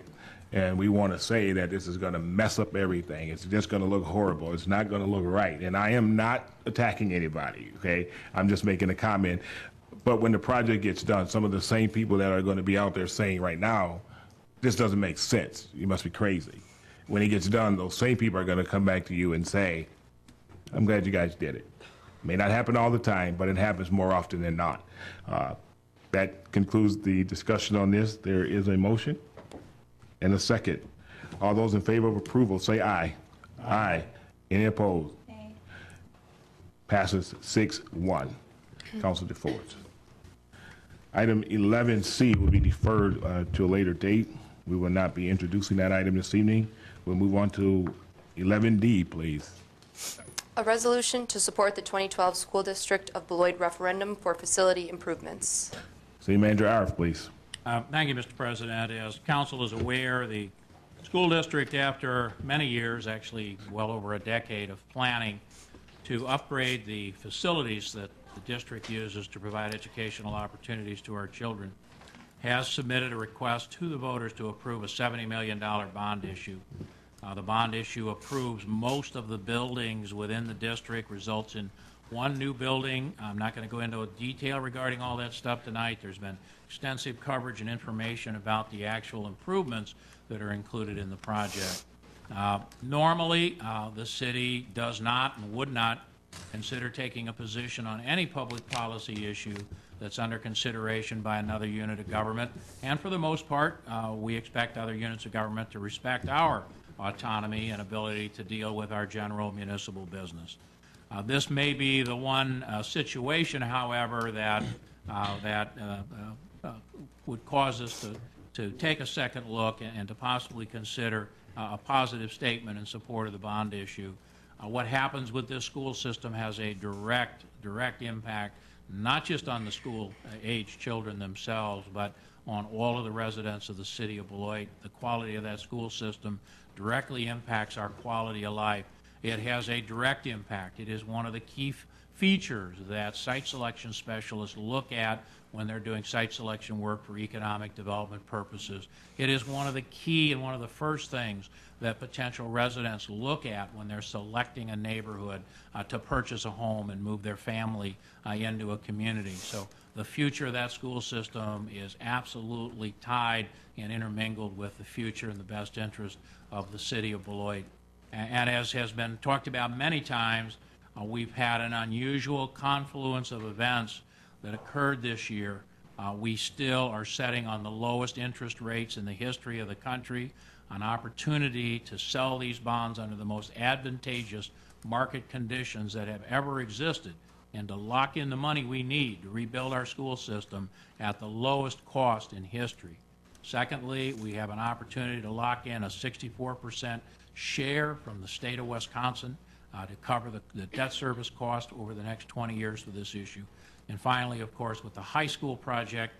and we want to say that this is going to mess up everything, it's just going to look horrible, it's not going to look right. And I am not attacking anybody, okay? I'm just making a comment. But when the project gets done, some of the same people that are going to be out there saying right now, this doesn't make sense, you must be crazy. When it gets done, those same people are going to come back to you and say, I'm glad you guys did it. May not happen all the time, but it happens more often than not. That concludes the discussion on this. There is a motion and a second. All those in favor of approval, say aye. Aye. Any opposed? Aye. Passes 6-1. Council DeForest. Item 11C will be deferred to a later date. We will not be introducing that item this evening. We'll move on to 11D, please.
A resolution to support the 2012 School District of Beloit referendum for facility improvements.
City Manager Arf, please.
Thank you, Mr. President. As council is aware, the school district, after many years, actually well over a decade of planning to upgrade the facilities that the district uses to provide educational opportunities to our children, has submitted a request to the voters to approve a $70 million bond issue. The bond issue approves most of the buildings within the district, results in one new building. I'm not going to go into detail regarding all that stuff tonight. There's been extensive coverage and information about the actual improvements that are included in the project. Normally, the city does not and would not consider taking a position on any public policy issue that's under consideration by another unit of government. And for the most part, we expect other units of government to respect our autonomy and ability to deal with our general municipal business. This may be the one situation, however, that would cause us to take a second look and to possibly consider a positive statement in support of the bond issue. What happens with this school system has a direct impact, not just on the school-age children themselves, but on all of the residents of the city of Beloit. The quality of that school system directly impacts our quality of life. It has a direct impact. It is one of the key features that site selection specialists look at when they're doing site selection work for economic development purposes. It is one of the key and one of the first things that potential residents look at when they're selecting a neighborhood to purchase a home and move their family into a community. So the future of that school system is absolutely tied and intermingled with the future and the best interest of the city of Beloit. And as has been talked about many times, we've had an unusual confluence of events that occurred this year. We still are setting on the lowest interest rates in the history of the country, an opportunity to sell these bonds under the most advantageous market conditions that have ever existed, and to lock in the money we need to rebuild our school system at the lowest cost in history. Secondly, we have an opportunity to lock in a 64% share from the state of Wisconsin to cover the debt service cost over the next 20 years for this issue. And finally, of course, with the high school project,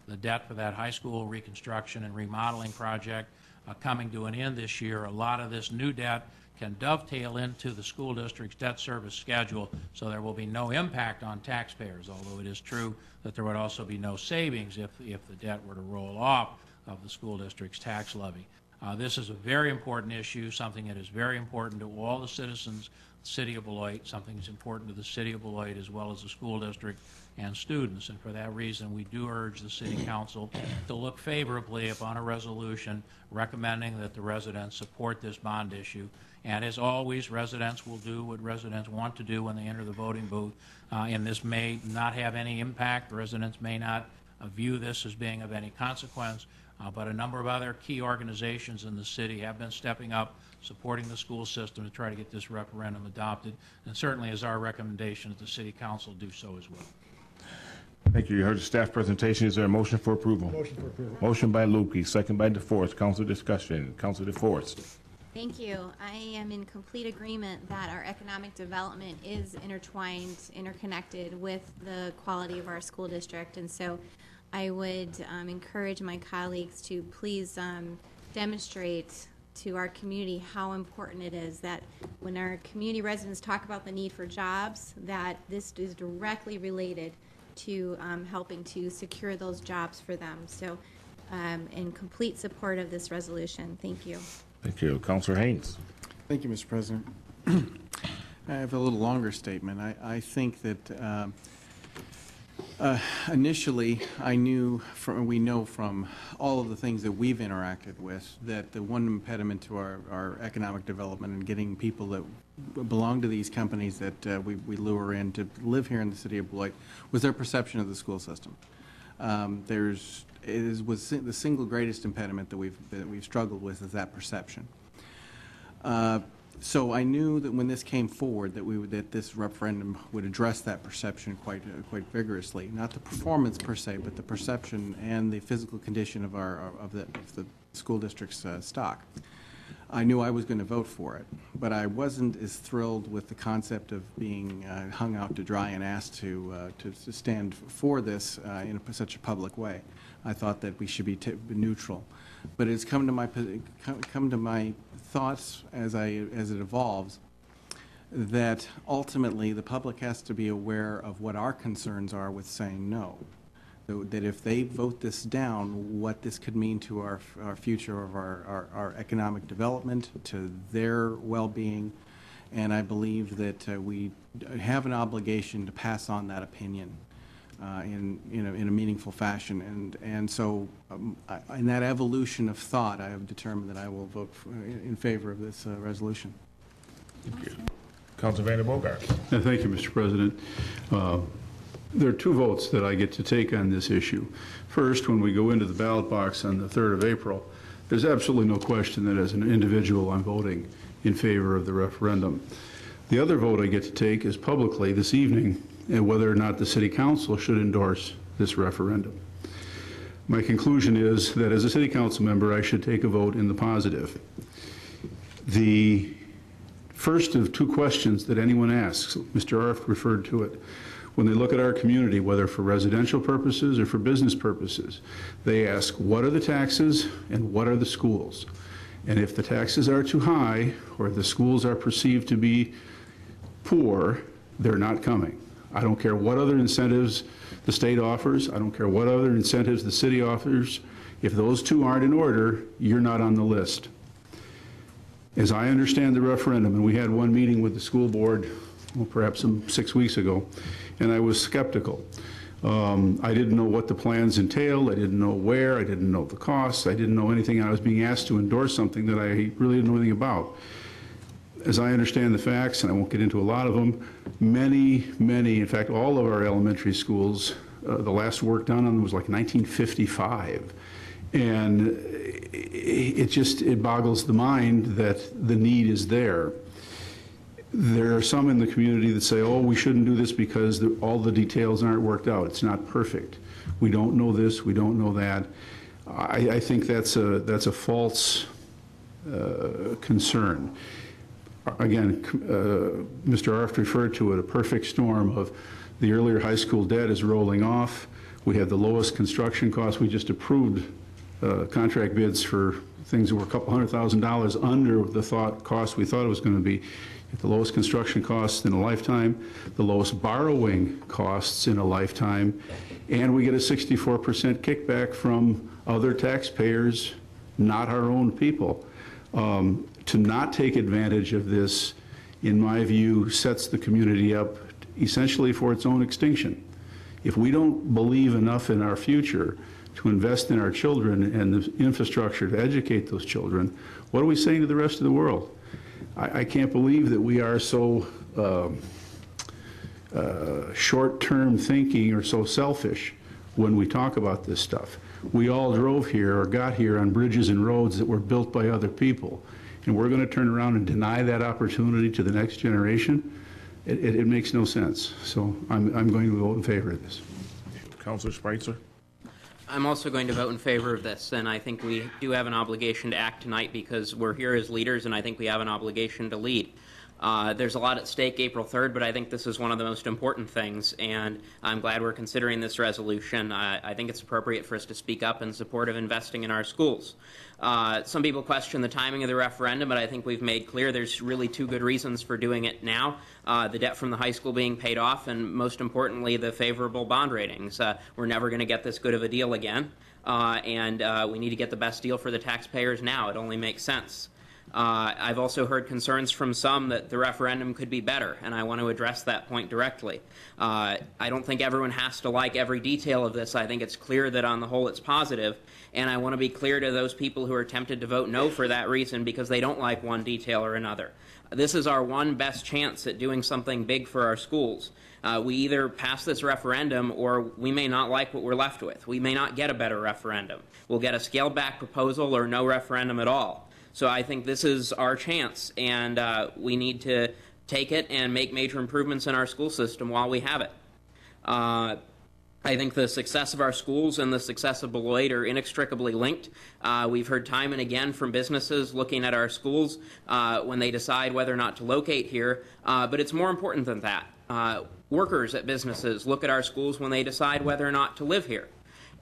the debt for that high school reconstruction and remodeling project coming to an end this year, a lot of this new debt can dovetail into the school district's debt service schedule, so there will be no impact on taxpayers, although it is true that there would also be no savings if the debt were to roll off of the school district's tax levy. This is a very important issue, something that is very important to all the citizens of the city of Beloit, something that's important to the city of Beloit as well as the school district and students. And for that reason, we do urge the city council to look favorably upon a resolution recommending that the residents support this bond issue. And as always, residents will do what residents want to do when they enter the voting booth. And this may not have any impact. Residents may not view this as being of any consequence. But a number of other key organizations in the city have been stepping up, supporting the school system to try to get this referendum adopted. And certainly is our recommendation that the city council do so as well.
Thank you. You heard the staff presentation. Is there a motion for approval?
Motion for approval.
Motion by Lukey, second by DeForest. Council discussion. Council DeForest.
Thank you. I am in complete agreement that our economic development is intertwined, interconnected with the quality of our school district. And so I would encourage my colleagues to please demonstrate to our community how important it is that when our community residents talk about the need for jobs, that this is directly related to helping to secure those jobs for them. So in complete support of this resolution. Thank you.
Thank you. Councilor Haynes.
Thank you, Mr. President. I have a little longer statement. I think that initially, we know from all of the things that we've interacted with that the one impediment to our economic development and getting people that belong to these companies that we lure in to live here in the city of Beloit was their perception of the school system. It was the single greatest impediment that we've struggled with is that perception. So I knew that when this came forward that this referendum would address that perception quite vigorously. Not the performance per se, but the perception and the physical condition of the school district's stock. I knew I was going to vote for it, but I wasn't as thrilled with the concept of being hung out to dry and asked to stand for this in such a public way. I thought that we should be neutral, but it's come to my thoughts as it evolves that ultimately the public has to be aware of what our concerns are with saying no. That if they vote this down, what this could mean to our future of our economic development, to their well-being, and I believe that we have an obligation to pass on that opinion in a meaningful fashion. And so in that evolution of thought, I have determined that I will vote in favor of this resolution.
Thank you. Councilor Vander Bogart.
Thank you, Mr. President. There are two votes that I get to take on this issue. First, when we go into the ballot box on the 3rd of April, there's absolutely no question that as an individual I'm voting in favor of the referendum. The other vote I get to take is publicly this evening and whether or not the City Council should endorse this referendum. My conclusion is that as a City Council member, I should take a vote in the positive. The first of two questions that anyone asks, Mr. Arft referred to it, when they look at our community, whether for residential purposes or for business purposes, they ask, what are the taxes and what are the schools? And if the taxes are too high or the schools are perceived to be poor, they're not coming. I don't care what other incentives the state offers. I don't care what other incentives the city offers. If those two aren't in order, you're not on the list. As I understand the referendum, and we had one meeting with the school board, well, perhaps 6 weeks ago, and I was skeptical. I didn't know what the plans entailed. I didn't know where. I didn't know the costs. I didn't know anything. I was being asked to endorse something that I really didn't know anything about. As I understand the facts, and I won't get into a lot of them, many, in fact, all of our elementary schools, the last work done on them was like 1955. And it boggles the mind that the need is there. There are some in the community that say, oh, we shouldn't do this because all the details aren't worked out. It's not perfect. We don't know this, we don't know that. I think that's a false concern. Again, Mr. Arft referred to it, a perfect storm of the earlier high school debt is rolling off. We have the lowest construction costs. We just approved contract bids for things that were a couple $100,000 under the cost we thought it was going to be. The lowest construction costs in a lifetime, the lowest borrowing costs in a lifetime, and we get a 64% kickback from other taxpayers, not our own people. To not take advantage of this, in my view, sets the community up essentially for its own extinction. If we don't believe enough in our future to invest in our children and the infrastructure to educate those children, what are we saying to the rest of the world? I can't believe that we are so short-term thinking or so selfish when we talk about this stuff. We all drove here or got here on bridges and roads that were built by other people, and we're going to turn around and deny that opportunity to the next generation? It makes no sense. So I'm going to vote in favor of this.
Councilor Spreitzer?
I'm also going to vote in favor of this, and I think we do have an obligation to act tonight because we're here as leaders, and I think we have an obligation to lead. There's a lot at stake April 3rd, but I think this is one of the most important things, and I'm glad we're considering this resolution. I think it's appropriate for us to speak up in support of investing in our schools. Some people question the timing of the referendum, but I think we've made clear there's really two good reasons for doing it now. The debt from the high school being paid off, and most importantly, the favorable bond ratings. We're never going to get this good of a deal again, and we need to get the best deal for the taxpayers now. It only makes sense. I've also heard concerns from some that the referendum could be better, and I want to address that point directly. I don't think everyone has to like every detail of this. I think it's clear that on the whole it's positive, and I want to be clear to those people who are tempted to vote no for that reason because they don't like one detail or another. This is our one best chance at doing something big for our schools. We either pass this referendum or we may not like what we're left with. We may not get a better referendum. We'll get a scaled-back proposal or no referendum at all. So I think this is our chance, and we need to take it and make major improvements in our school system while we have it. I think the success of our schools and the success of Beloit are inextricably linked. We've heard time and again from businesses looking at our schools when they decide whether or not to locate here, but it's more important than that. Workers at businesses look at our schools when they decide whether or not to live here.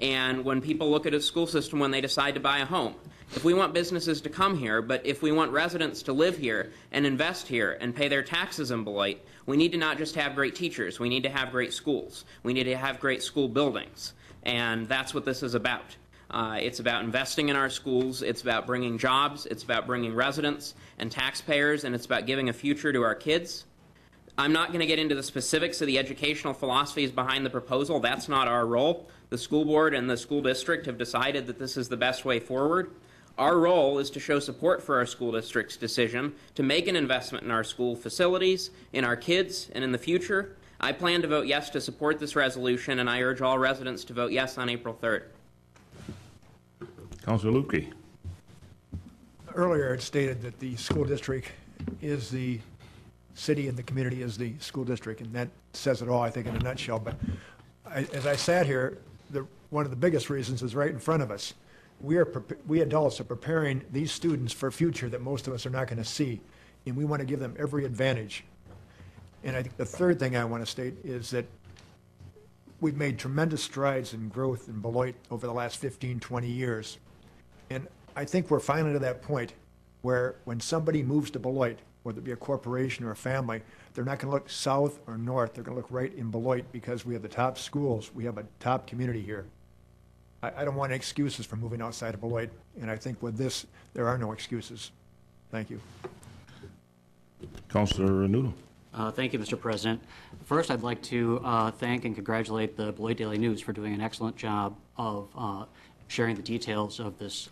And when people look at a school system when they decide to buy a home. If we want businesses to come here, but if we want residents to live here and invest here and pay their taxes in Beloit, we need to not just have great teachers, we need to have great schools. We need to have great school buildings. And that's what this is about. It's about investing in our schools, it's about bringing jobs, it's about bringing residents and taxpayers, and it's about giving a future to our kids. I'm not going to get into the specifics of the educational philosophies behind the proposal. That's not our role. The school board and the school district have decided that this is the best way forward. Our role is to show support for our school district's decision to make an investment in our school facilities, in our kids, and in the future. I plan to vote yes to support this resolution, and I urge all residents to vote yes on April 3rd.
Councilor Lukey.
Earlier it stated that the school district is the city and the community is the school district, and that says it all, I think, in a nutshell. But as I sat here, one of the biggest reasons is right in front of us. We adults are preparing these students for a future that most of us are not going to see, and we want to give them every advantage. And I think the third thing I want to state is that we've made tremendous strides in growth in Beloit over the last 15, 20 years. And I think we're finally to that point where when somebody moves to Beloit, whether it be a corporation or a family, they're not going to look south or north. They're going to look right in Beloit because we have the top schools. We have a top community here. I don't want any excuses for moving outside of Beloit, and I think with this, there are no excuses. Thank you.
Councilor Noodle.
Thank you, Mr. President. First, I'd like to thank and congratulate the Beloit Daily News for doing an excellent job of sharing the details of this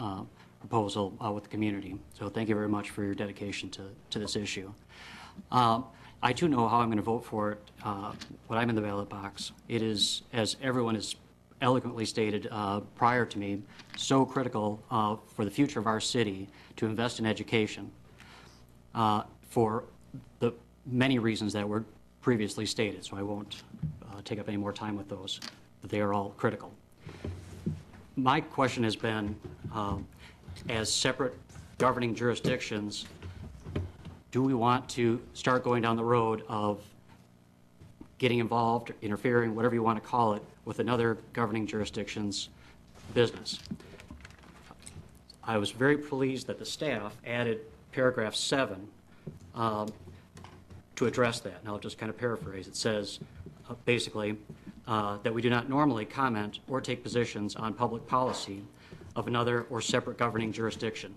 proposal with the community. So thank you very much for your dedication to this issue. I too know how I'm going to vote for it when I'm in the ballot box. It is, as everyone has eloquently stated prior to me, so critical for the future of our city to invest in education for the many reasons that were previously stated, so I won't take up any more time with those, but they are all critical. My question has been, as separate governing jurisdictions, do we want to start going down the road of getting involved, interfering, whatever you want to call it, with another governing jurisdiction's business? I was very pleased that the staff added paragraph 7 to address that. And I'll just kind of paraphrase. It says, basically, that we do not normally comment or take positions on public policy of another or separate governing jurisdiction.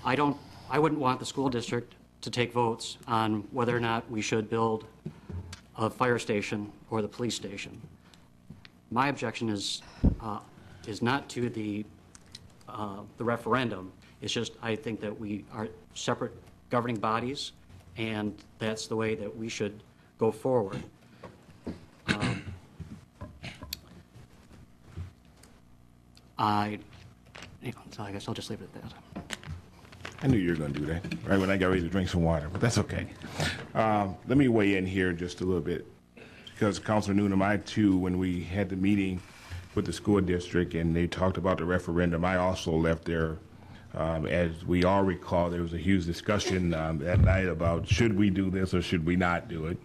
I wouldn't want the school district to take votes on whether or not we should build a fire station or the police station. My objection is not to the referendum. It's just I think that we are separate governing bodies, and that's the way that we should go forward. So I guess I'll just leave it at that.
I knew you were going to do that, right when I got ready to drink some water, but that's okay. Let me weigh in here just a little bit, because Councilor Noonan, I too, when we had the meeting with the school district and they talked about the referendum, I also left there. As we all recall, there was a huge discussion that night about should we do this or should we not do it.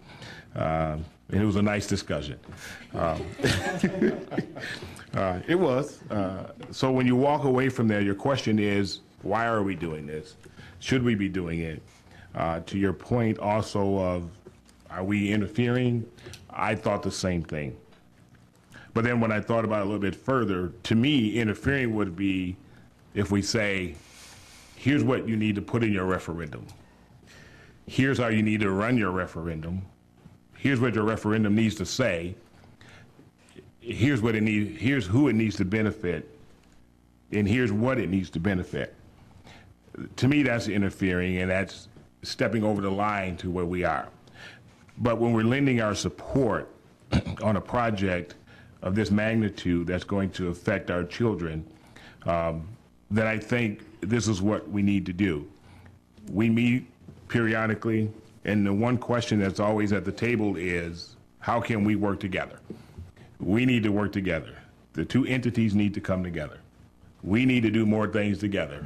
And it was a nice discussion. It was. So when you walk away from there, your question is, why are we doing this? Should we be doing it? To your point also of, are we interfering? I thought the same thing. But then when I thought about it a little bit further, to me, interfering would be if we say, here's what you need to put in your referendum. Here's how you need to run your referendum. Here's what your referendum needs to say. Here's what it needs, here's who it needs to benefit, and here's what it needs to benefit. To me, that's interfering, and that's stepping over the line to where we are. But when we're lending our support on a project of this magnitude that's going to affect our children, then I think this is what we need to do. We meet periodically, and the one question that's always at the table is, how can we work together? We need to work together. The two entities need to come together. We need to do more things together.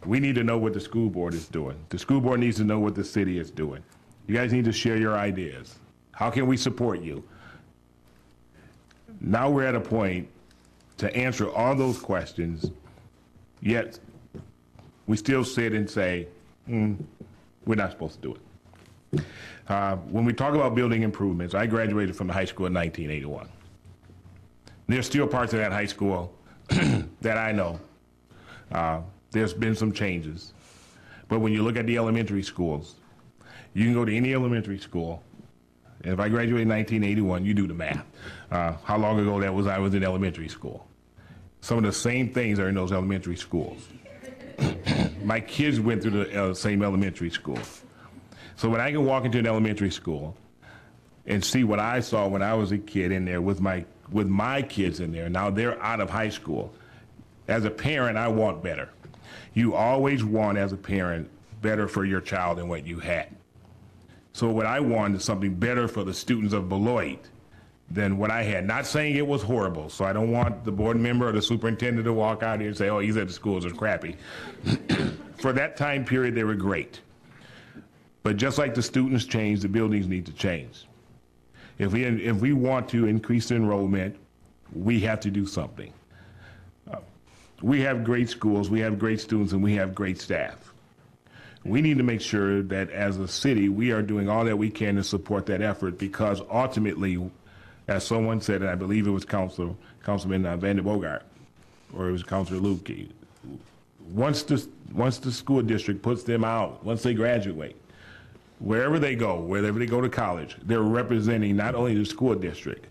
We need to know what the school board is doing. The school board needs to know what the city is doing. You guys need to share your ideas. How can we support you? Now we're at a point to answer all those questions, yet we still sit and say, we're not supposed to do it. When we talk about building improvements, I graduated from the high school in 1981. There's still parts of that high school that I know. There's been some changes. But when you look at the elementary schools, you can go to any elementary school, and if I graduated in 1981, you do the math. How long ago that was I was in elementary school. Some of the same things are in those elementary schools. My kids went through the same elementary school. So when I can walk into an elementary school and see what I saw when I was a kid in there with my kids in there, now they're out of high school. As a parent, I want better. You always want, as a parent, better for your child than what you had. So what I want is something better for the students of Beloit than what I had. Not saying it was horrible, so I don't want the board member or the superintendent to walk out here and say, oh, he said the schools are crappy. For that time period, they were great. But just like the students change, the buildings need to change. If we want to increase enrollment, we have to do something. we have great schools, we have great students, and we have great staff. We need to make sure that as a city, we are doing all that we can to support that effort, because ultimately, as someone said, and I believe it was Councilman Van der Bogart, or it was Councilor Lukey, once the school district puts them out, once they graduate, wherever they go to college, they're representing not only the school district.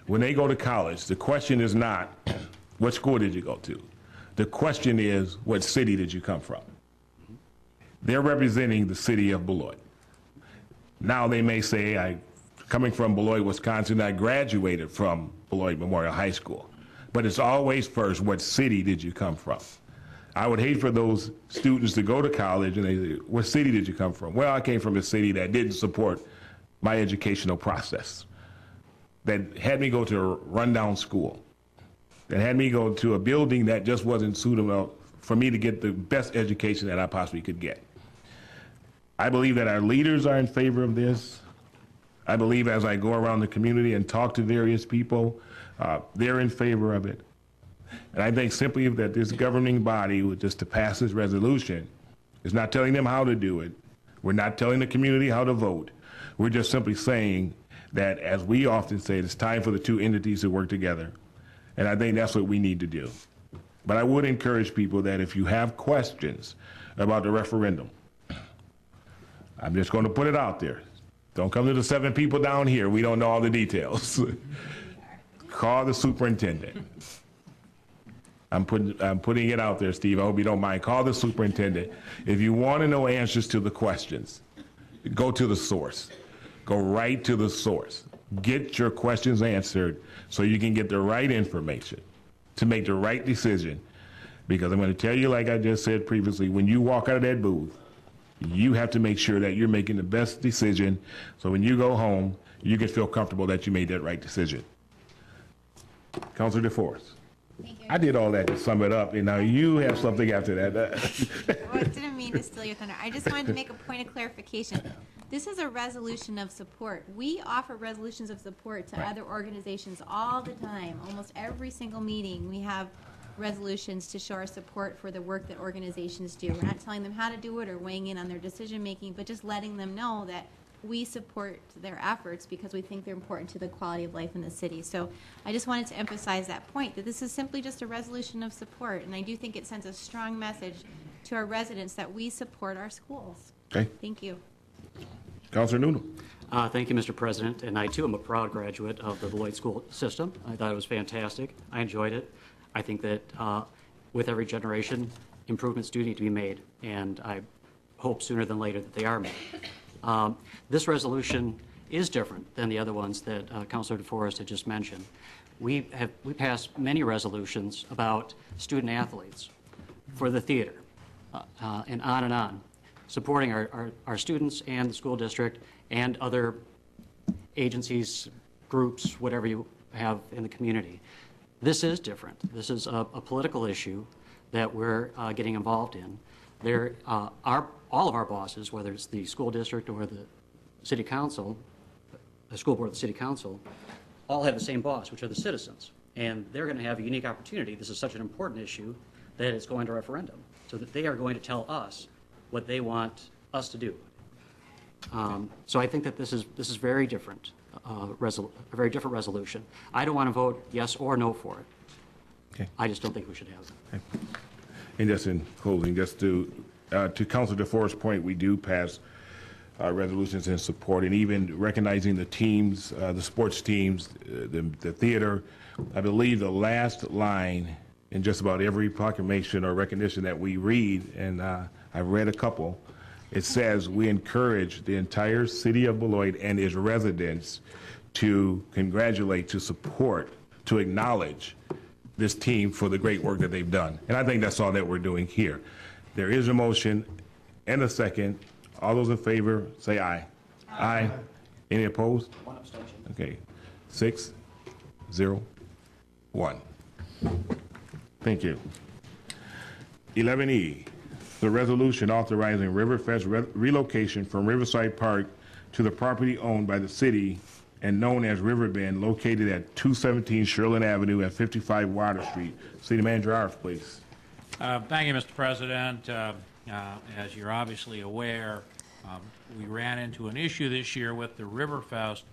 When they go to college, the question is not, what school did you go to? The question is, what city did you come from? They're representing the city of Beloit. Now they may say, coming from Beloit, Wisconsin, I graduated from Beloit Memorial High School. But it's always first, what city did you come from? I would hate for those students to go to college and they say, what city did you come from? Well, I came from a city that didn't support my educational process, that had me go to a rundown school, that had me go to a building that just wasn't suitable for me to get the best education that I possibly could get. I believe that our leaders are in favor of this. I believe as I go around the community and talk to various people, they're in favor of it. And I think simply that this governing body, just to pass this resolution, is not telling them how to do it. We're not telling the community how to vote. We're just simply saying that, as we often say, it's time for the two entities to work together. And I think that's what we need to do. But I would encourage people that if you have questions about the referendum, I'm just going to put it out there. Don't come to the 7 people down here. We don't know all the details. Call the superintendent. I'm putting it out there, Steve. I hope you don't mind. Call the superintendent. If you want to know answers to the questions, go to the source. Go right to the source. Get your questions answered so you can get the right information to make the right decision. Because I'm going to tell you, like I just said previously, when you walk out of that booth, you have to make sure that you're making the best decision, so when you go home, you can feel comfortable that you made that right decision. Councilor DeForest. I did all that to sum it up, and now you have something after that.
Well, I didn't mean to steal your thunder. I just wanted to make a point of clarification. This is a resolution of support. We offer resolutions of support to other organizations all the time. Almost every single meeting, we have resolutions to show our support for the work that organizations do. We're not telling them how to do it or weighing in on their decision making, but just letting them know that we support their efforts because we think they're important to the quality of life in the city. So I just wanted to emphasize that point, that this is simply just a resolution of support, and I do think it sends a strong message to our residents that we support our schools.
Okay.
Thank you.
Councilor Noodle.
Thank you, Mr. President, and I too am a proud graduate of the Beloit school system. I thought it was fantastic. I enjoyed it. I think that with every generation, improvements do need to be made, and I hope sooner than later that they are made. This resolution is different than the other ones that Councilor DeForest had just mentioned. We passed many resolutions about student athletes for the theater, and on, supporting our students and the school district and other agencies, groups, whatever you have in the community. This is different. This is a political issue that we're getting involved in. There are all of our bosses, whether it's the school district or the city council, the school board, the city council, all have the same boss, which are the citizens. And they're going to have a unique opportunity. This is such an important issue that it's going to referendum, so that they are going to tell us what they want us to do. So I think that this is very different, a very different resolution. I don't want to vote yes or no for it.
Okay.
I just don't think we should have it.
Okay. And just in closing, just to Councilor DeForest's point, we do pass resolutions in support, and even recognizing the teams, the sports teams, the theater. I believe the last line in just about every proclamation or recognition that we read, and I've read a couple, it says we encourage the entire city of Beloit and its residents to congratulate, to support, to acknowledge this team for the great work that they've done. And I think that's all that we're doing here. There is a motion and a second. All those in favor, say aye. Aye. Any opposed?
One abstention.
Okay. 6, 0, 1. Thank you. 11E, the resolution authorizing Riverfest relocation from Riverside Park to the property owned by the city and known as Riverbend, located at 217 Sherland Avenue and 55 Water Street. City Manager Arf, please.
Thank you, Mr. President. As you're obviously aware, we ran into an issue this year with the Riverfest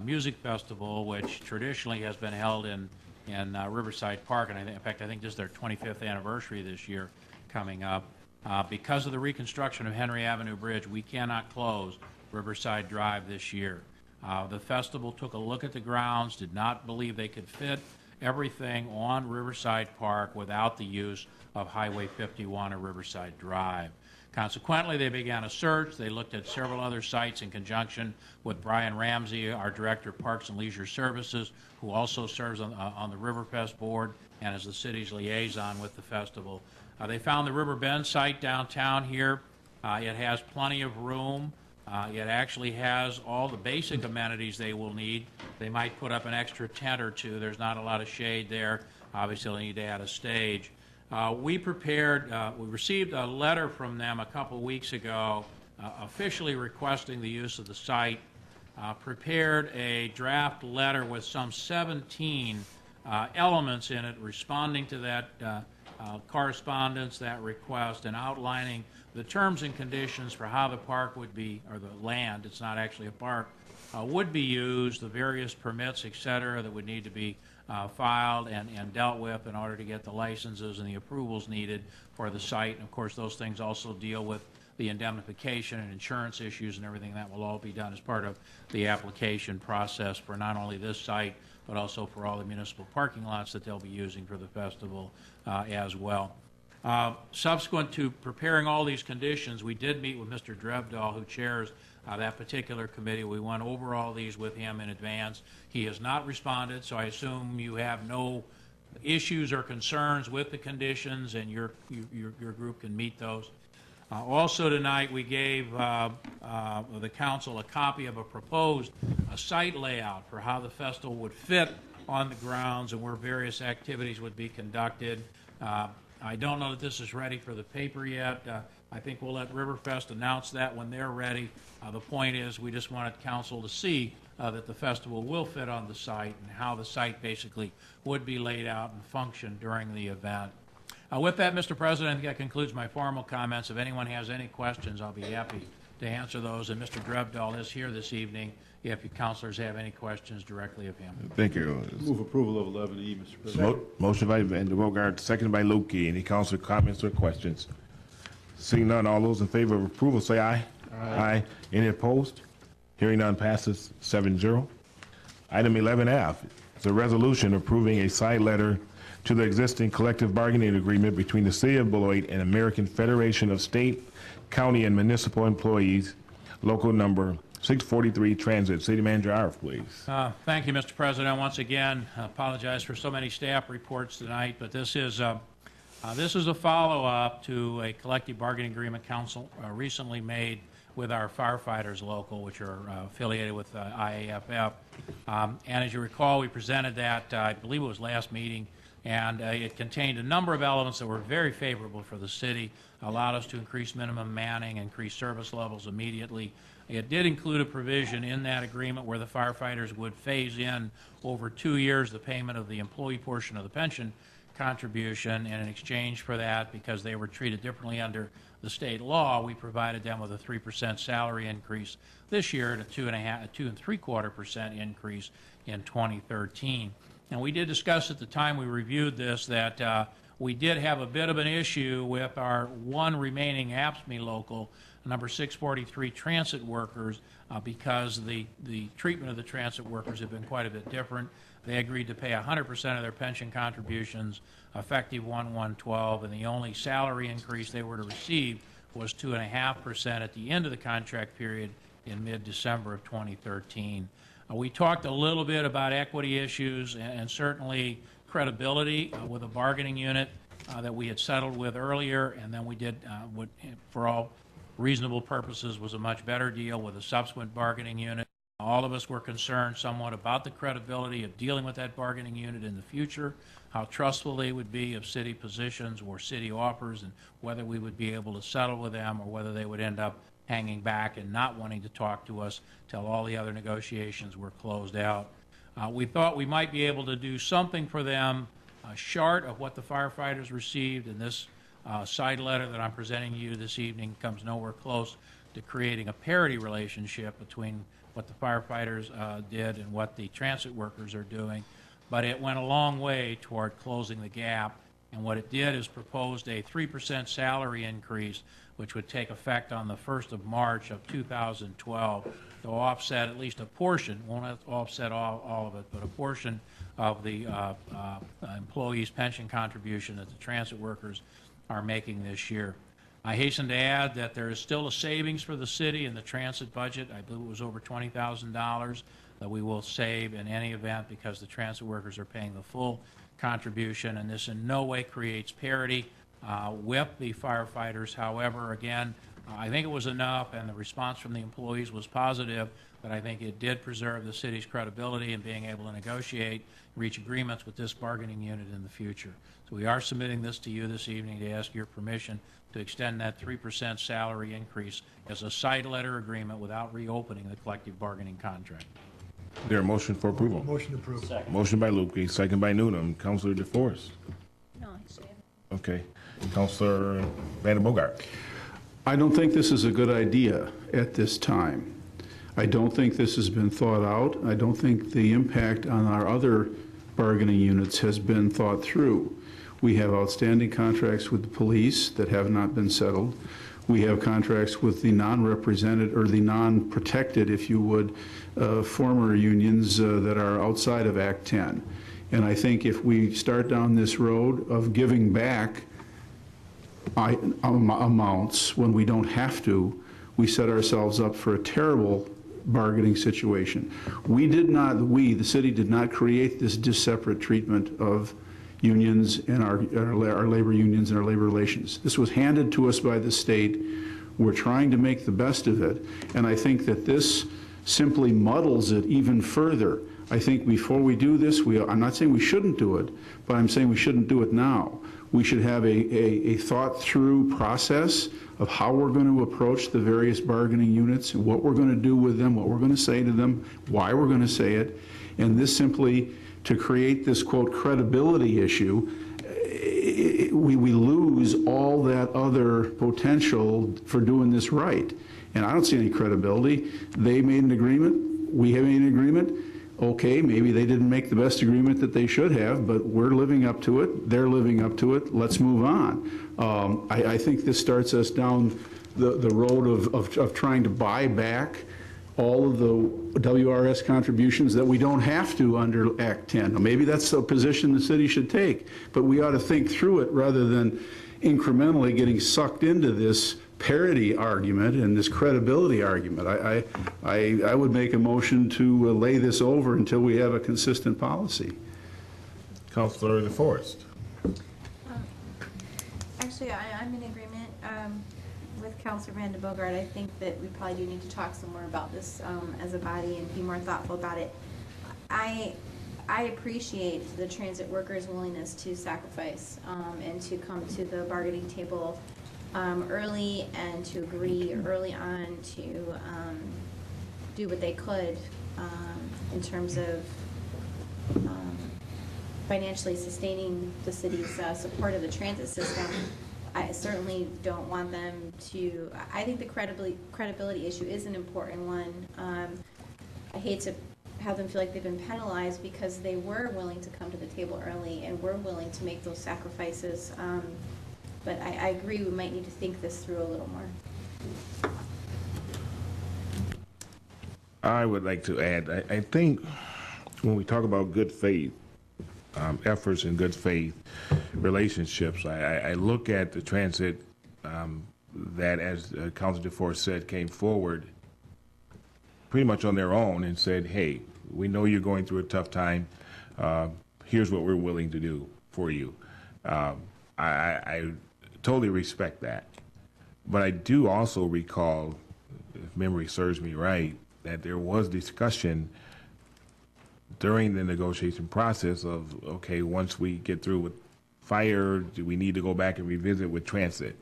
Music Festival, which traditionally has been held in Riverside Park, and in fact, I think this is their 25th anniversary this year coming up. Because of the reconstruction of Henry Avenue Bridge, we cannot close Riverside Drive this year. The festival took a look at the grounds, did not believe they could fit everything on Riverside Park without the use of Highway 51 or Riverside Drive. Consequently, they began a search. They looked at several other sites in conjunction with Brian Ramsey, our Director of Parks and Leisure Services, who also serves on the Riverfest Board and is the city's liaison with the festival. They found the River Bend site downtown here. It has plenty of room. It actually has all the basic amenities they will need. They might put up an extra tent or two. There's not a lot of shade there. Obviously, they need to add a stage. We received a letter from them a couple weeks ago officially requesting the use of the site, prepared a draft letter with some 17 elements in it responding to that correspondence, that request, and outlining the terms and conditions for how the park would be, or the land, it's not actually a park, would be used, the various permits, et cetera, that would need to be filed and dealt with in order to get the licenses and the approvals needed for the site. And of course, those things also deal with the indemnification and insurance issues and everything. That will all be done as part of the application process for not only this site, but also for all the municipal parking lots that they'll be using for the festival as well. Subsequent to preparing all these conditions, we did meet with Mr. Drebdahl, who chairs that particular committee. We went over all these with him in advance. He has not responded, so I assume you have no issues or concerns with the conditions, and your group can meet those. Also tonight, we gave the council a copy of a proposed site layout for how the festival would fit on the grounds and where various activities would be conducted. I don't know that this is ready for the paper yet. I think we'll let Riverfest announce that when they're ready. The point is, we just wanted council to see that the festival will fit on the site and how the site basically would be laid out and function during the event. With that, Mr. President, I think that concludes my formal comments. If anyone has any questions, I'll be happy to answer those. And Mr. Drebdahl is here this evening if you councilors have any questions directly of him.
Thank you.
Move approval of 11E, Mr. President.
Motion by Van der Bogart, seconded by Lukey. Any council comments or questions? Seeing none, all those in favor of approval say aye. Aye. Any opposed? Hearing none, passes 7-0. Item 11F is a resolution approving a side letter to the existing collective bargaining agreement between the City of Beloit and American Federation of State, County, and Municipal Employees, local number 643 Transit. City Manager Arf, please.
Thank you, Mr. President. Once again, I apologize for so many staff reports tonight, but this is a follow-up to a collective bargaining agreement council recently made with our firefighters local, which are affiliated with IAFF. And as you recall, we presented that, I believe it was last meeting, and it contained a number of elements that were very favorable for the city, allowed us to increase minimum manning, increase service levels immediately. It did include a provision in that agreement where the firefighters would phase in over 2 years the payment of the employee portion of the pension contribution, and in exchange for that, because they were treated differently under the state law, we provided them with a 3% salary increase this year and a 2.75% increase in 2013. And we did discuss at the time we reviewed this that we did have a bit of an issue with our one remaining APSME local, number 643 transit workers, because the treatment of the transit workers had been quite a bit different. They agreed to pay 100% of their pension contributions effective 1/1/12, and the only salary increase they were to receive was 2.5% at the end of the contract period in mid-December of 2013. We talked a little bit about equity issues and certainly credibility with a bargaining unit that we had settled with earlier, and then we did what, for all reasonable purposes, was a much better deal with a subsequent bargaining unit. All of us were concerned somewhat about the credibility of dealing with that bargaining unit in the future, how trustful they would be of city positions or city offers, and whether we would be able to settle with them or whether they would end up hanging back and not wanting to talk to us till all the other negotiations were closed out. We thought we might be able to do something for them short of what the firefighters received, and this Side letter that I'm presenting to you this evening comes nowhere close to creating a parity relationship between what the firefighters did and what the transit workers are doing, but it went a long way toward closing the gap. And what it did is proposed a 3% salary increase, which would take effect on the 1st of March of 2012 to offset at least a portion, won't offset all of it, but a portion of the employees' pension contribution that the transit workers are making this year. I hasten to add that there is still a savings for the city in the transit budget. I believe it was over $20,000 that we will save in any event because the transit workers are paying the full contribution, and this in no way creates parity with the firefighters. However, again, I think it was enough, and the response from the employees was positive, that I think it did preserve the city's credibility in being able to negotiate, reach agreements with this bargaining unit in the future. So we are submitting this to you this evening to ask your permission to extend that 3% salary increase as a side letter agreement without reopening the collective bargaining contract.
Is there a motion for approval?
Motion approved. Second.
Motion by Lupke, second by Noonan. Councilor DeForest.
No, I say
Okay. Councilor Van Bogart.
I don't think this is a good idea at this time. I don't think this has been thought out. I don't think the impact on our other bargaining units has been thought through. We have outstanding contracts with the police that have not been settled. We have contracts with the non-represented, or the non-protected, if you would, former unions that are outside of Act 10. And I think if we start down this road of giving back amounts when we don't have to, we set ourselves up for a terrible bargaining situation. The city did not create this separate treatment of unions and our labor unions and our labor relations. This was handed to us by the state. We're trying to make the best of it, and I think that this simply muddles it even further. I think before we do this, I'm not saying we shouldn't do it, but I'm saying we shouldn't do it now. We should have a thought-through process of how we're going to approach the various bargaining units, what we're going to do with them, what we're going to say to them, why we're going to say it, and this simply to create this, quote, credibility issue, we lose all that other potential for doing this right. And I don't see any credibility. They made an agreement. We have made an agreement. Okay, maybe they didn't make the best agreement that they should have, but we're living up to it. They're living up to it. Let's move on. I think this starts us down the road of trying to buy back all of the WRS contributions that we don't have to under Act 10. Now, maybe that's a position the city should take, but we ought to think through it rather than incrementally getting sucked into this parity argument and this credibility argument. I would make a motion to lay this over until we have a consistent policy.
Councilor DeForest.
Actually, I'm in agreement with Councilor Van de Bogart. I think that we probably do need to talk some more about this as a body and be more thoughtful about it. I appreciate the transit workers' willingness to sacrifice and to come to the bargaining table early and to agree early on to do what they could in terms of financially sustaining the city's support of the transit system. I certainly don't want them to. I think the credibility issue is an important one. I hate to have them feel like they've been penalized because they were willing to come to the table early and were willing to make those sacrifices. But I agree we might need to think this through a little more.
I would like to add, I think when we talk about good faith, efforts and good faith relationships, I look at the transit that, as Councilor DeForest said, came forward pretty much on their own and said, hey, we know you're going through a tough time. Here's what we're willing to do for you. I totally respect that. But I do also recall, if memory serves me right, that there was discussion during the negotiation process of, okay, once we get through with fire, do we need to go back and revisit with transit?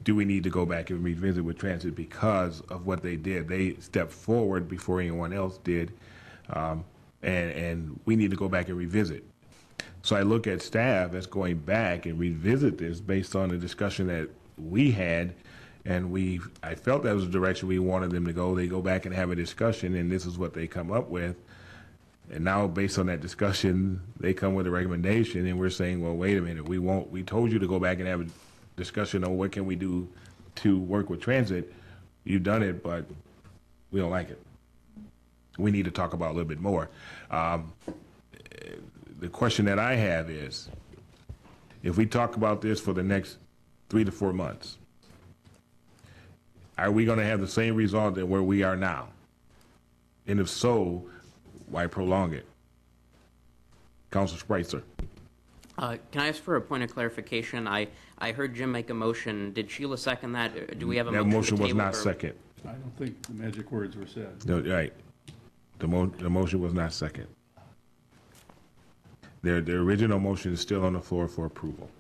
Do we need to go back and revisit with transit because of what they did? They stepped forward before anyone else did, and we need to go back and revisit. So I look at staff as going back and revisit this based on the discussion that we had, and I felt that was the direction we wanted them to go. They go back and have a discussion, and this is what they come up with. And now, based on that discussion, they come with a recommendation, and we're saying, well, wait a minute, we told you to go back and have a discussion on what can we do to work with transit. You've done it, but we don't like it. We need to talk about it a little bit more. The question that I have is, if we talk about this for the next 3 to 4 months, are we going to have the same result that where we are now? And if so, why prolong it? Councilor Spreitzer.
Can I ask for a point of clarification? I heard Jim make a motion. Did Sheila second that? Do we have a motion?
That motion
to
was
table
not
or-
second.
I don't think the magic words were said.
No, right. The motion was not second. The original motion is still on the floor for approval.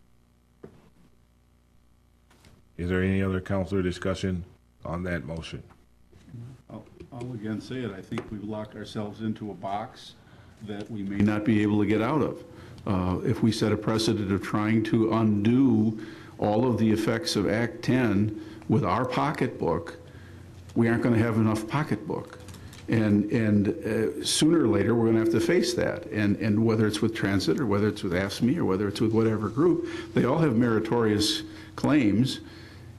Is there any other councilor discussion on that motion?
I'll again say it. I think we've locked ourselves into a box that we may not be able to get out of. If we set a precedent of trying to undo all of the effects of Act 10 with our pocketbook, we aren't going to have enough pocketbook. And sooner or later, we're going to have to face that. And whether it's with transit or whether it's with AFSCME or whether it's with whatever group, they all have meritorious claims.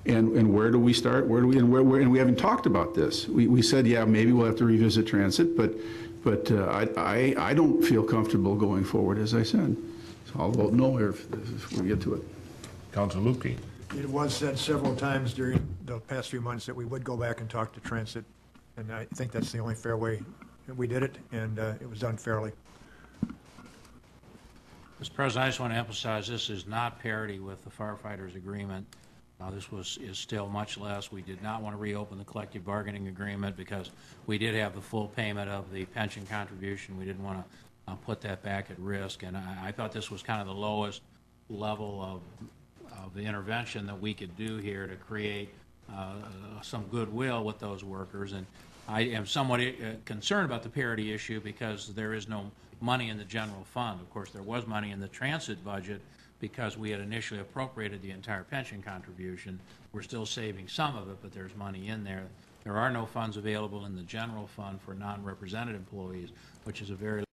And where do we start? Where do we, and we haven't talked about this. We said, yeah, maybe we'll have to revisit transit, but I don't feel comfortable going forward, as I said. So I'll vote no if we get to it.
Councilor Lupke.
It was said several times during the past few months that we would go back and talk to transit, and I think that's the only fair way that we did it, and it was done fairly.
Mr. President, I just want to emphasize this is not parity with the firefighters' agreement. This is still much less. We did not want to reopen the collective bargaining agreement because we did have the full payment of the pension contribution. We didn't want to put that back at risk, and I thought this was kind of the lowest level of the intervention that we could do here to create some goodwill with those workers. And I am somewhat concerned about the parity issue because there is no money in the general fund. Of course, there was money in the transit budget because we had initially appropriated the entire pension contribution. We're still saving some of it, but there's money in there. There are no funds available in the general fund for non-represented employees, which is a very